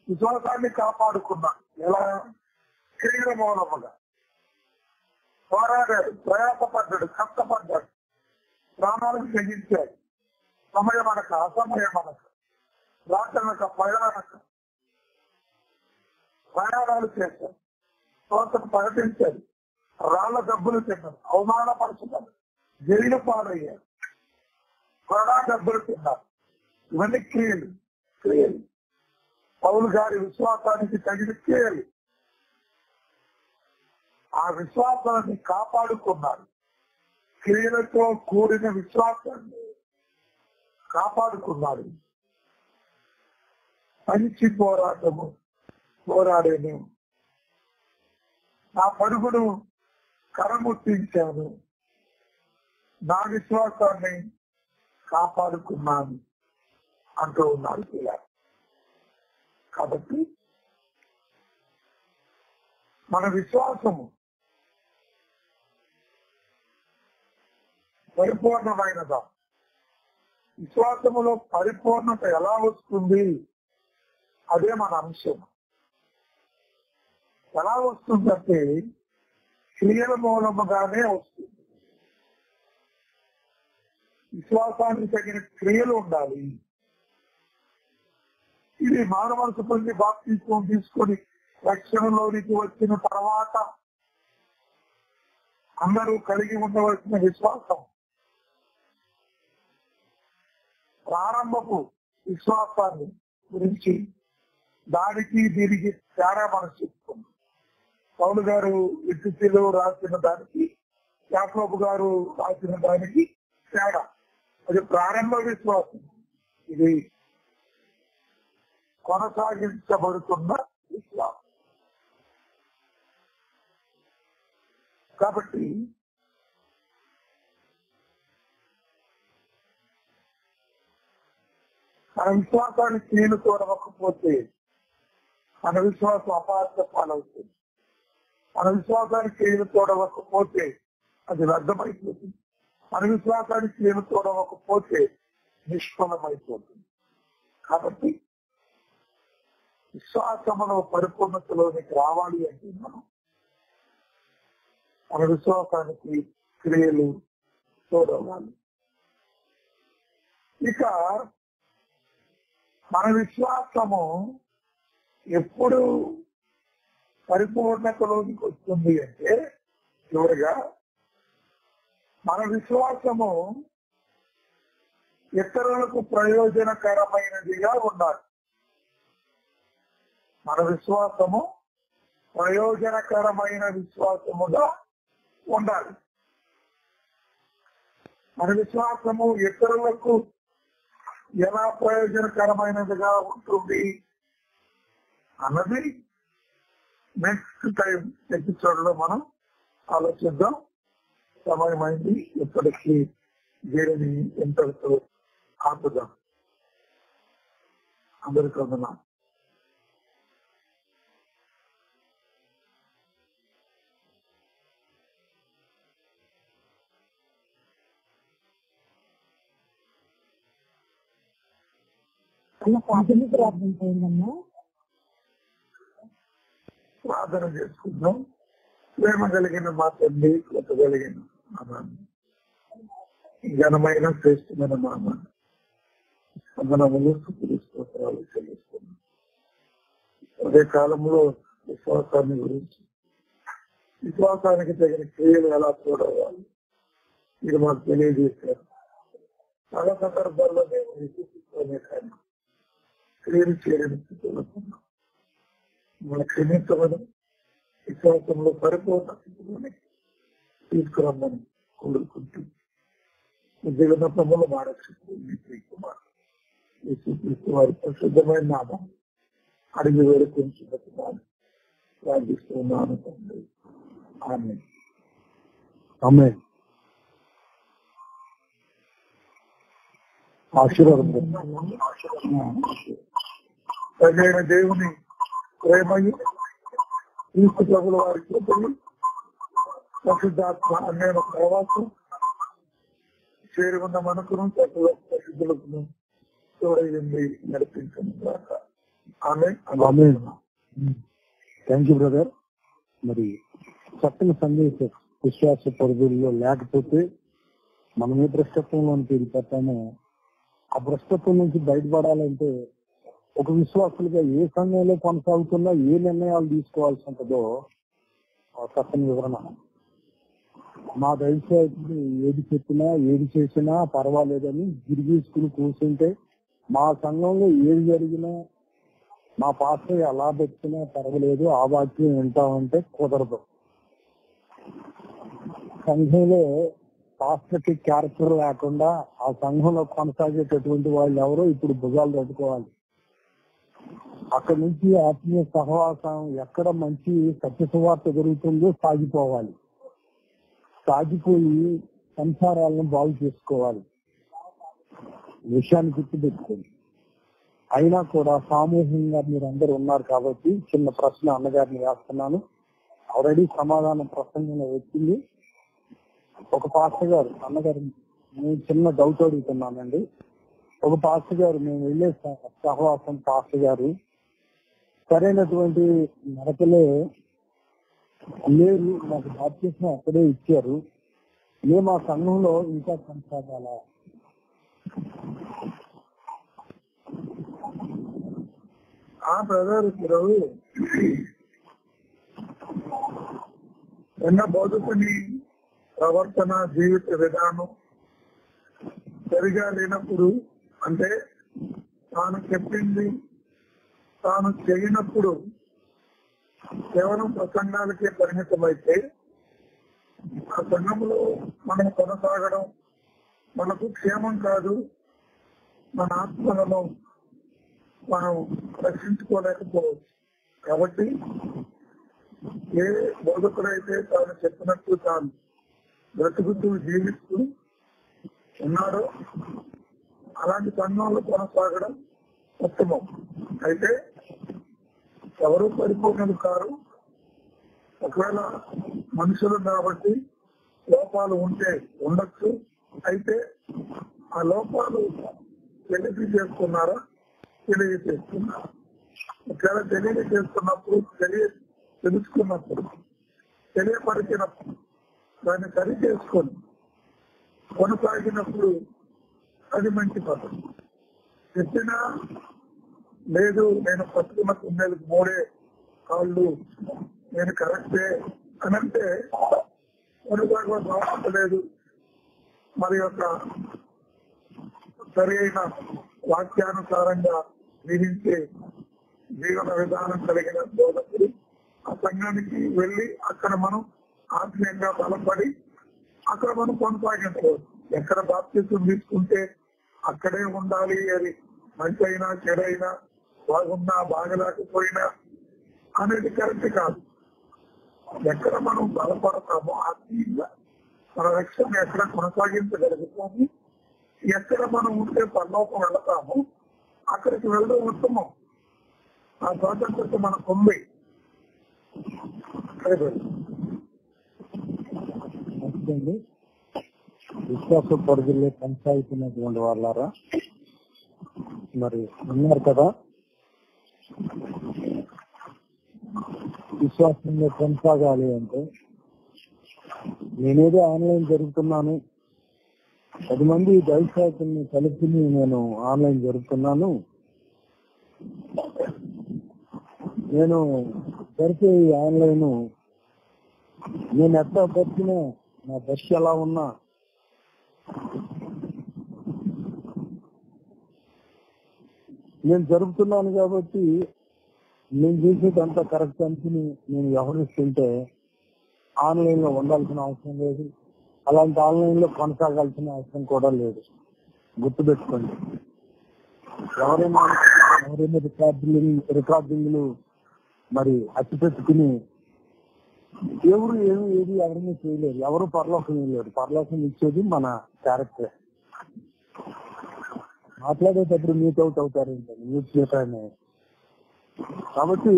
విశ్వాసాన్ని కాపాడుకున్నాడు. ఎలా? క్రియల మూలముగా పోరాడాడు, ప్రయాసపడ్డాడు, కష్టపడ్డాడు, ప్రాణాలకు తెగించాడు. సమయం అనక అసమయం అనక రాత్రనక పగలనక ప్రయాణాలు చేశాడు, తోటకు ప్రకటించాడు, రాళ్ల డబ్బులు తిన్నారు, అవమానపరచుతారు, జైలు పాలయ్యారు, కొరడా డబ్బులు తిన్నారు. ఇవన్నీ క్రియలు. పౌలు గారి విశ్వాసానికి తగిన క్రియలు. ఆ విశ్వాసాన్ని కాపాడుకున్నారు. క్రియలతో కూడిన విశ్వాసాన్ని కాపాడుకున్నాడు. మంచి పోరాటము పోరాడాను, నా పరుగును కరముట్టించాను, నా విశ్వాసాన్ని కాపాడుకున్నాను అంటూ ఉన్నారు పిల్లలు. కాబట్టి మన విశ్వాసము పరిపూర్ణమైనదా? విశ్వాసములో పరిపూర్ణత ఎలా వస్తుంది? అదే మన అంశం. ఎలా వస్తుందంటే క్రియల మూలముగానే వస్తుంది. విశ్వాసానికి తగిన క్రియలు ఉండాలి. ఇది మానవనసు పొంది బాప్తిస్మం తీసుకొని రక్షణలోనికి వచ్చిన తర్వాత అందరూ కలిగి ఉండవలసిన విశ్వాసం. ప్రారంభపు విశ్వాసాన్ని గురించి దానికి దీనికి తేడా మనం చెప్పుకున్నాం. పౌలు గారు ఎఫెసీయులో రాసిన దానికి, యాకోబు గారు రాసిన దానికి తేడా. అది ప్రారంభ విశ్వాసం, ఇది కొనసాగించబడుతున్న విశ్వాసం. కాబట్టి మన విశ్వాసాన్ని క్రియలు చూడకపోతే మన విశ్వాసం అపార్థ పాలవుతుంది. మన విశ్వాసానికి క్రియలు చూడకపోతే అది వ్యర్థమైపోతుంది. మన విశ్వాసానికి క్రియలు చూడకపోతే నిష్ఫలమైపోతుంది. కాబట్టి విశ్వాసములో పరిపూర్ణతలోనికి రావాలి అంటే మనం మన విశ్వాసానికి క్రియలు చూడాలి. ఇక మన విశ్వాసము ఎప్పుడు పరిపూర్ణతలోనికి వస్తుంది అంటే, చివరిగా మన విశ్వాసము ఇతరులకు ప్రయోజనకరమైనదిగా ఉండాలి. మన విశ్వాసము ప్రయోజనకరమైన విశ్వాసముగా ఉండాలి. మన విశ్వాసము ఇతరులకు ఎలా ప్రయోజనకరమైనదిగా ఉంటుంది అన్నది నెక్స్ట్ టైం ఎపిసోడ్ లో మనం ఆలోచిద్దాం. సమయమైంది, ఇప్పటికీ వీరిని ఇంతటితో ఆపుదాం. అందరికీ వందనాలు. ప్రార్థన చేయండమ్మా. ప్రార్థన చేసుకుందాం. ప్రేమ కలిగిన మా తండ్రి, కృప కలిగిన ఘనమైన శ్రేష్టమైన నామ వందనములు స్తోత్రాలు చెల్లిస్తున్నాం. అదే కాలంలో విశ్వాసాన్ని గురించి, విశ్వాసానికి తగిన క్రియలు ఎలా చూడవాలి మీరు మాకు తెలియజేశారు. చాలా సందర్భాల్లో మేము విశ్వసిస్తూనే కానీ క్రియలు చేయని స్థితిలో ఉన్నాం. మనం క్షమించమని విశ్వాసంలో పరిపూర్ణ స్థితిలోనే తీసుకురమ్మని కోరుకుంటూ జగన్నతంలో మారక్షకుమార్ వారి ప్రసిద్ధమైన నామం అడిగి వేడుకుంటున్నాను, ప్రార్థిస్తున్నాను తండ్రి. ఆమేన్. ఆమేన్. ఆశీర్వాదం. తగిన దేవుని ప్రేమయు క్రీస్తు ప్రభుల వారి కృపయు పరిశుద్ధాత్మ అన్యమైన ప్రవాసం చేరి ఉన్న మనకును ప్రసిద్ధులకు తోడైంది నడిపించండి. ఆమేన్. Thank you brother. మరి చక్కని సందేశం విశ్వాస పరిధుల్లో లేకపోతే మనం ఏ భ్రష్టత్వంలోకి వెళ్ళిపోతామో ఆ భ్రష్టత్వం నుంచి బయటపడాలంటే ఒక విశ్వాసులుగా ఏ సమయంలో కొనసాగుతున్నా ఏ నిర్ణయాలు తీసుకోవాల్సి ఉంటుందో చక్కని వివరణ. మా దయచేసి ఏది చెప్పినా ఏది చేసినా పర్వాలేదని గిరిగీసుకుని కూర్చుంటే, మా సంఘంలో ఏది జరిగినా మా పాస్టర్ ఎలా పెట్టినా పర్వాలేదు ఆ వాక్యం వింటామంటే కుదరదు. సంఘంలో పాస్టర్కి క్యారెక్టర్ లేకుండా ఆ సంఘంలో కొనసాగేటటువంటి వాళ్ళు ఎవరో ఇప్పుడు భుజాలు తట్టుకోవాలి. అక్కడి నుంచి ఆత్మీయ సహవాసం ఎక్కడ మంచి సత్య సువార్త జరుగుతుందో సాగిపోవాలి. సాగిపోయి సంసారాలను బాగు చేసుకోవాలి. విషయాన్ని గుర్తుపెట్టుకోండి. అయినా కూడా సామూహికంగా మీరు అందరూ ఉన్నారు కాబట్టి చిన్న ప్రశ్న అన్నగారిని వేస్తున్నాను. ఆల్రెడీ సమాధానం ప్రసంగంలో వచ్చింది. ఒక పాస్టర్ గారు, అన్నగారు నేను చిన్న డౌట్ అడుగుతున్నానండి. ఒక పాస్టర్ గారు, మేము వెళ్ళే సహవాసం పాస్టర్ గారు సరైనటువంటి నడకలే లేరు, మాకు బాప్తిస్మం అక్కడే ఇచ్చారు, మేము ఆ సంఘంలో ఇంకా కొనసాగాలా? బ్రదర్, ఇప్పుడు ఎన్న బోధకుని ప్రవర్తన జీవిత విధానం సరిగా లేనప్పుడు, అంటే తాను చెప్పింది తాను చేయనప్పుడు కేవలం ప్రసంగాలకే పరిమితమైతే ఆ సంఘంలో మనం కొనసాగడం మనకు క్షేమం కాదు. మన ఆత్మలను మనం రక్షించుకోలేకపోవచ్చు. కాబట్టి ఏ బోధకుడైతే తాను చెప్పినట్టు తాను బ్రతుకుతూ జీవిస్తూ ఉన్నాడో అలాంటి సంఘంలో కొనసాగడం ఉత్తమం. అయితే ఎవరు పరిపూర్ణులు కారు. ఒకవేళ మనుషులు కాబట్టి లోపాలు ఉంటే ఉండొచ్చు. అయితే ఆ లోపాలు తెలియజేస్తున్నారా? తెలియజేస్తున్నారా? ఒకవేళ తెలియజేస్తున్నప్పుడు తెలుసుకున్నప్పుడు తెలియపరిచినప్పుడు దాన్ని సరి చేసుకొని కొనసాగినప్పుడు అది మంచి పద్ధతి. చెప్పినా లేదు నేను పట్టుకున్న కుందేలకు 3 కాళ్ళు నేను కరెక్టే అని అంటే కొనసాగడం అవసరం. మరి యొక్క సరి అయిన వాక్యానుసారంగా జీవించే జీవన విధానం కలిగిన బోధకుడు ఆ సంఘానికి వెళ్ళి అక్కడ మనం ఆత్మీయంగా బలపడి అక్కడ మనం కొనసాగించవచ్చు. ఎక్కడ బాప్తిసం తీసుకుంటే అక్కడే ఉండాలి, అది మంచి అయినా చెడైనా బాగున్నా బాగలేకపోయినా అనేది కరెక్ట్ కాదు. ఎక్కడ మనం బలపడతామో ఆత్మీయంగా మన రక్షణ ఎక్కడ కొనసాగించగలుగుతాము, ఎక్కడ మనం ఉంటే పరలోకం వెళతామో అక్కడికి వెళ్ళడం ఉత్తమం. ఆ స్వాతంత్రత మనకు ఉంది. విశ్వాస పరిధిలో కొనసాగుతున్నటువంటి వాళ్ళారా మరి ఉన్నారు కదా. విశ్వాసంలో కొనసాగాలి అంటే నేనేదో ఆన్లైన్ జరుగుతున్నాను, 10 మంది దైవసేవకుల్ని కలిపి నేను ఆన్లైన్ జరుపుతున్నాను. నేను జరిపే ఈ ఆన్లైన్ నేను ఎట్లా బతికినా, నా బస్సు ఎలా ఉన్నా నేను జరుపుతున్నాను కాబట్టి నేను చేసేది అంతా కరెక్ట్ అనుకుని నేను వ్యవహరిస్తుంటే ఆన్లైన్ లో ఉండాల్సిన అవసరం లేదు. అలాంటి ఆన్లైన్ లో కొనసాగాల్సిన అవసరం కూడా లేదు. గుర్తుపెట్టుకోండి. ఎవరైనా రికార్డింగ్లు మరి అట్టి పెట్టుకుని ఎవరు ఏది ఎవరిని చేయలేరు. ఎవరు పరలోకం లేరు. పరలోకం ఇచ్చేది మన క్యారెక్టర్. మాట్లాడేటప్పుడు మ్యూట్ అవుట్ అవుతారండి, మ్యూట్ చేయటాన్ని. కాబట్టి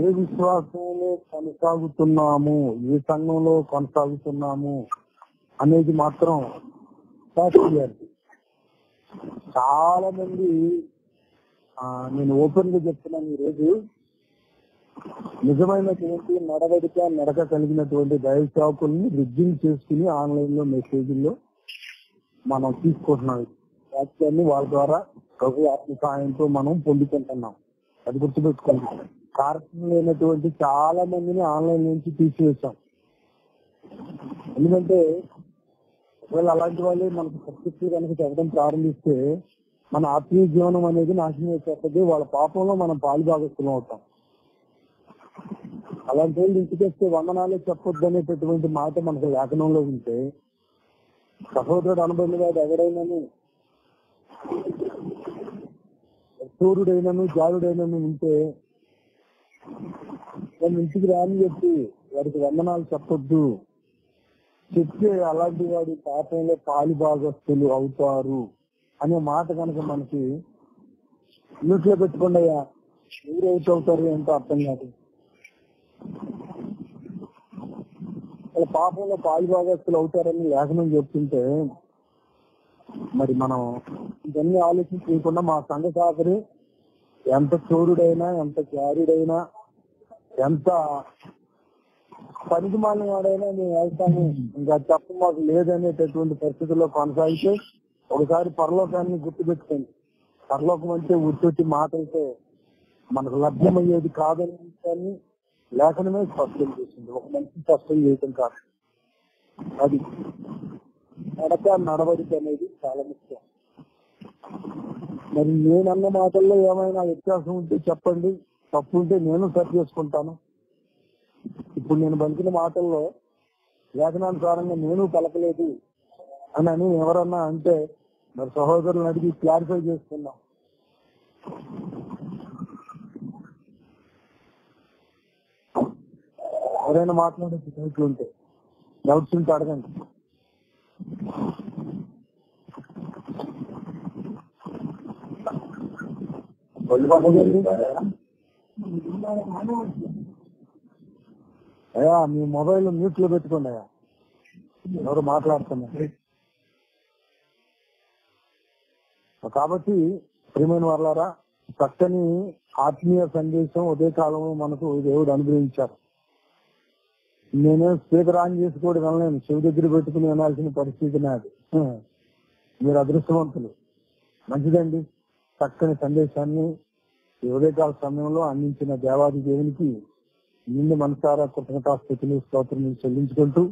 ఏ విశ్వాసంలో కొనసాగుతున్నాము, ఏ సంఘంలో కొనసాగుతున్నాము అనేది మాత్రం చాలా మంది నేను ఓపెన్ గా చెప్తున్నాను. ఈ రోజు నిజమైనటువంటి నడక కలిగినటువంటి దైవ సేవకుల్ని రిజ్జింగ్ చేసుకుని ఆన్లైన్ లో మెసేజ్ల్లో మనం తీసుకుంటున్నాం. వాక్యాన్ని వాళ్ళ ద్వారా ప్రభు ఆత్మ సహాయంతో మనం పొందుకుంటున్నాం. అది గుర్తుపెట్టుకోండి. కార్యక్రమం లేనటువంటి చాలా మందిని ఆన్లైన్ నుంచి తీసివేశాం. ఎందుకంటే ఒకవేళ అలాంటి వాళ్ళే మనకు సబ్జెక్టు కనుక చెప్పడం ప్రారంభిస్తే మన ఆత్మీయ జీవనం అనేది నాశనం అయిపోతుంది. వాళ్ళ పాపంలో మనం పాలుభాగస్తులం అవుతాం. అలాంటి వాళ్ళు ఇంటికేస్తే వందనాలే చెప్పొద్దు అనేటటువంటి మాట మనకు లేఖనంలో ఉంటే, సహోదరుడు అనుబంధుడు ఎవడైనాను, సూర్యుడైనను జారుడైనను ఉంటే వాళ్ళ ఇంటికి రాని చెప్పి వారికి వందనాలు చెప్పొద్దు. చెప్తే అలాంటి వాడి పాపంలో పాలుభాగస్తులు అవుతారు అనే మాట కనుక మనకి న్యూట్లో పెట్టుకోండి. అయ్యా ఎవరు అవుతారు ఏంటో అర్థం కాదు. వాళ్ళ పాపంలో పాలుభాగస్తులు అవుతారని లేఖనం చెప్తుంటే మరి మనం ఇవన్నీ ఆలోచించకుండా మా సంఘ సాగరి ఎంత చోరుడైనా, ఎంత జారుడైనా, ఎంత పనికి మాలిన వాడైనా మేము వెళ్తాము, ఇంకా తప్ప మాకు లేదనేటటువంటి పరిస్థితుల్లో కొనసాగితే ఒకసారి పరలోకాన్ని గుర్తుపెట్టుకోండి. పరలోకం అంటే ఉట్టి మాటలతో మనకు లభ్యమయ్యేది కాదని విషయాన్ని లేఖనమే స్పష్టం చేసింది. ఒక మంచి స్పష్టం చేయటం కాదు. అది నడవడిక అనేది చాలా ముఖ్యం. మరి నేనన్న మాటల్లో ఏమైనా వ్యత్యాసం ఉంటే చెప్పండి, తప్పు ఉంటే నేను సరి చేసుకుంటాను. ఇప్పుడు నేను పలికిన మాటల్లో లేఖనానుసారంగా నేను పలకలేదు అని ఎవరన్నా అంటే మరి సహోదరులను అడిగి క్లారిఫై చేసుకున్నాం. ఎవరైనా మాట్లాడే సైట్లు ఉంటే డౌట్స్ ఉంటే అడగండి. అయ్యా మీ మొబైల్ మ్యూట్ లో పెట్టుకోండి. అయ్యా ఎవరు మాట్లాడుతున్నారు. కాబట్టి ప్రియమైన వాళ్ళారా, చక్కని ఆత్మీయ సందేశం ఉదయ కాలంలో మనకు దేవుడు అనుగ్రహించారు. నేనే స్పీకర్ ఆన్ చేసుకోవడం వెళ్ళలేను, చెవి దగ్గర పెట్టుకుని వినాల్సిన పరిస్థితి నాది. మీరు అదృష్టవంతులు. మంచిదండి. చక్కని సందేశాన్ని ఉదయకాల సమయంలో అందించిన దేవాది దేవునికి నిండు మనసారా కృతజ్ఞతాస్తుతులు స్తోత్రం చెల్లించుకుంటూ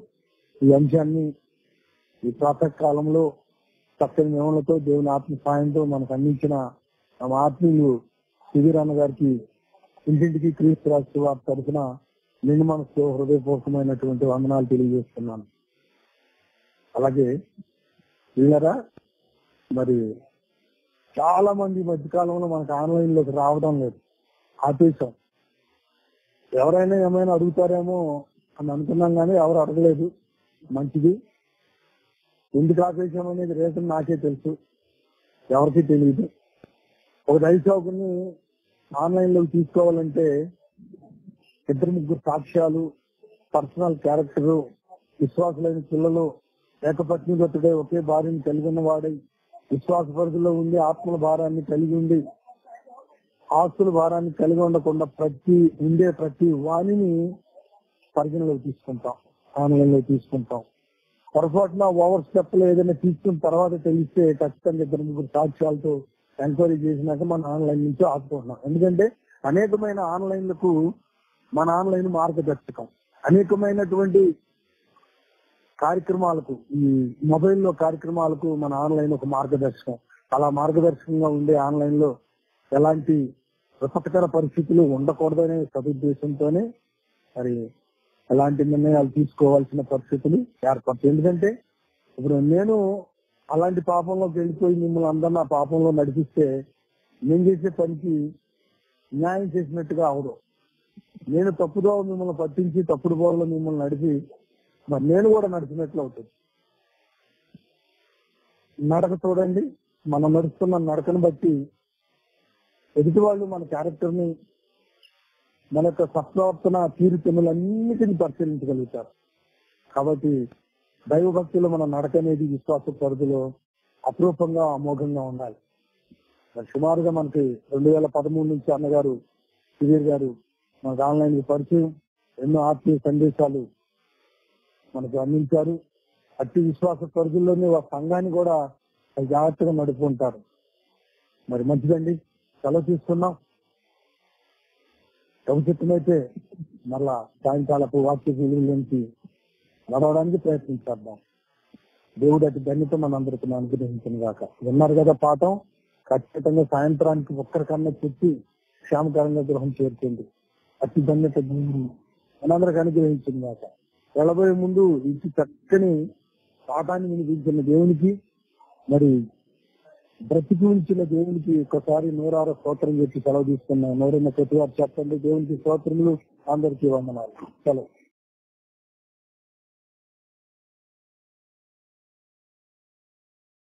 ఈ అంశాన్ని ఈ ప్రాతకాలంలో చక్కని నియమలతో దేవుని ఆత్మ సాయంతో మనకు అందించిన మా ఆత్మీయులు శిబిరాన్న గారికి ఇంటింటికి క్రీస్తు రాష్ట్ర వారి తరఫున నిండు మనసుతో హృదయపూర్వకమైనటువంటి వందనాలు తెలియజేస్తున్నాను. అలాగే వీళ్ళరా మరి చాలా మంది ఈ మధ్యకాలంలో మనకు ఆన్లైన్ లోకి రావడం లేదు, ఆపేశాం. ఎవరైనా ఏమైనా అడుగుతారేమో అని అనుకున్నాం కానీ ఎవరు అడగలేదు. మంచిది. ఎందుకు ఆపేశాం అనేది రీజన్ నాకే తెలుసు, ఎవరికి తెలియదు. ఒక దైవసేవకుని ఆన్లైన్ లోకి తీసుకోవాలంటే 2-3 సాక్ష్యాలు, పర్సనల్ క్యారెక్టర్, విశ్వాసులైన పిల్లలు, ఏకపత్నిగతుడే ఒకే భార్యను కలిగి ఉన్నవాడై విశ్వాస పరిధిలో ఉండి ఆత్మల భారాన్ని కలిగి ఉండి ఆస్తుల భారాన్ని కలిగి ఉండకుండా ప్రతి వాణిని పరిగణలోకి తీసుకుంటాం, ఆన్లైన్ లో తీసుకుంటాం. పొరపాటున ఓవర్ స్టెప్ లో ఏదైనా తీసుకున్న తర్వాత తెలిస్తే ఖచ్చితంగా 2-3 సాక్ష్యాలతో ఎంక్వైరీ చేసినాక మన ఆన్లైన్ నుంచి ఆపుకుంటున్నాం. ఎందుకంటే అనేకమైన ఆన్లైన్లకు మన ఆన్లైన్ మార్గదర్శకం, అనేకమైనటువంటి కార్యక్రమాలకు ఈ మొబైల్లో కార్యక్రమాలకు మన ఆన్లైన్ ఒక మార్గదర్శకం. అలా మార్గదర్శకంగా ఉండే ఆన్లైన్ లో ఎలాంటి విపత్కర పరిస్థితులు ఉండకూడదనే సదుద్దేశంతోనే మరి ఎలాంటి నిర్ణయాలు తీసుకోవాల్సిన పరిస్థితులు ఏర్పడతాయి. ఎందుకంటే ఇప్పుడు నేను అలాంటి పాపంలోకి వెళ్ళిపోయి మిమ్మల్ని అందరినీ ఆ పాపంలో నడిపిస్తే నేను చేసే పనికి న్యాయం చేసినట్టుగా అవదు. నేను తప్పుదో మిమ్మల్ని పట్టించి తప్పుడు బోర్లో మిమ్మల్ని నడిపి మరి నేను కూడా నడిచినట్లు అవుతుంది. నడక చూడండి, మనం నడుస్తున్న నడకను బట్టి ఎదుటి వాళ్ళు మన క్యారెక్టర్ ని, మన యొక్క సత్ప్రవర్తన తీరుతెన్నులన్నిటిని పరిశీలించగలుగుతారు. కాబట్టి దైవ భక్తిలో మన నడక అనేది విశ్వాస పరిధిలో అపురూపంగా అమోఘంగా ఉండాలి. మరి సుమారుగా మనకి 2013 నుంచి అన్నగారు సుధీర్ గారు మనకు ఆన్లైన్ పరిచయం, ఎన్నో ఆత్మీయ సందేశాలు మనకు అందించారు. అట్టి విశ్వాస పరిధిలోనే ఒక సంఘాన్ని కూడా జాగ్రత్తగా నడుపుకుంటారు. మరి మంచిదండి, సెలవు తీసుకున్నాం. భవిష్యత్తునైతే మళ్ళా సాయంకాలపు వాక్య విలువలోంచి నడవడానికి ప్రయత్నించేద్దాం. దేవుడు అతి ధన్యత మనందరికీ అనుగ్రహించిన గాక. విన్నారు కదా పాఠం, ఖచ్చితంగా సాయంత్రానికి ఒక్కరికన్నా చెప్పి క్షేమకరంగా గృహం చేరుతుంది. అతి ధన్యత మనందరికి అనుగ్రహించిన గాక. వెళ్ళబోయే ముందు ఇంటి చక్కని పాఠాన్ని వినిపించిన దేవునికి, మరి బ్రతికి ఉంచిన దేవునికి ఒక్కసారి 106 స్తోత్రం చెప్పి సెలవు తీసుకున్నాం. 100 ప్రతి వారు చెప్పండి. దేవునికి స్తోత్రములు, అందరికీ వందనాలు. సెలవు.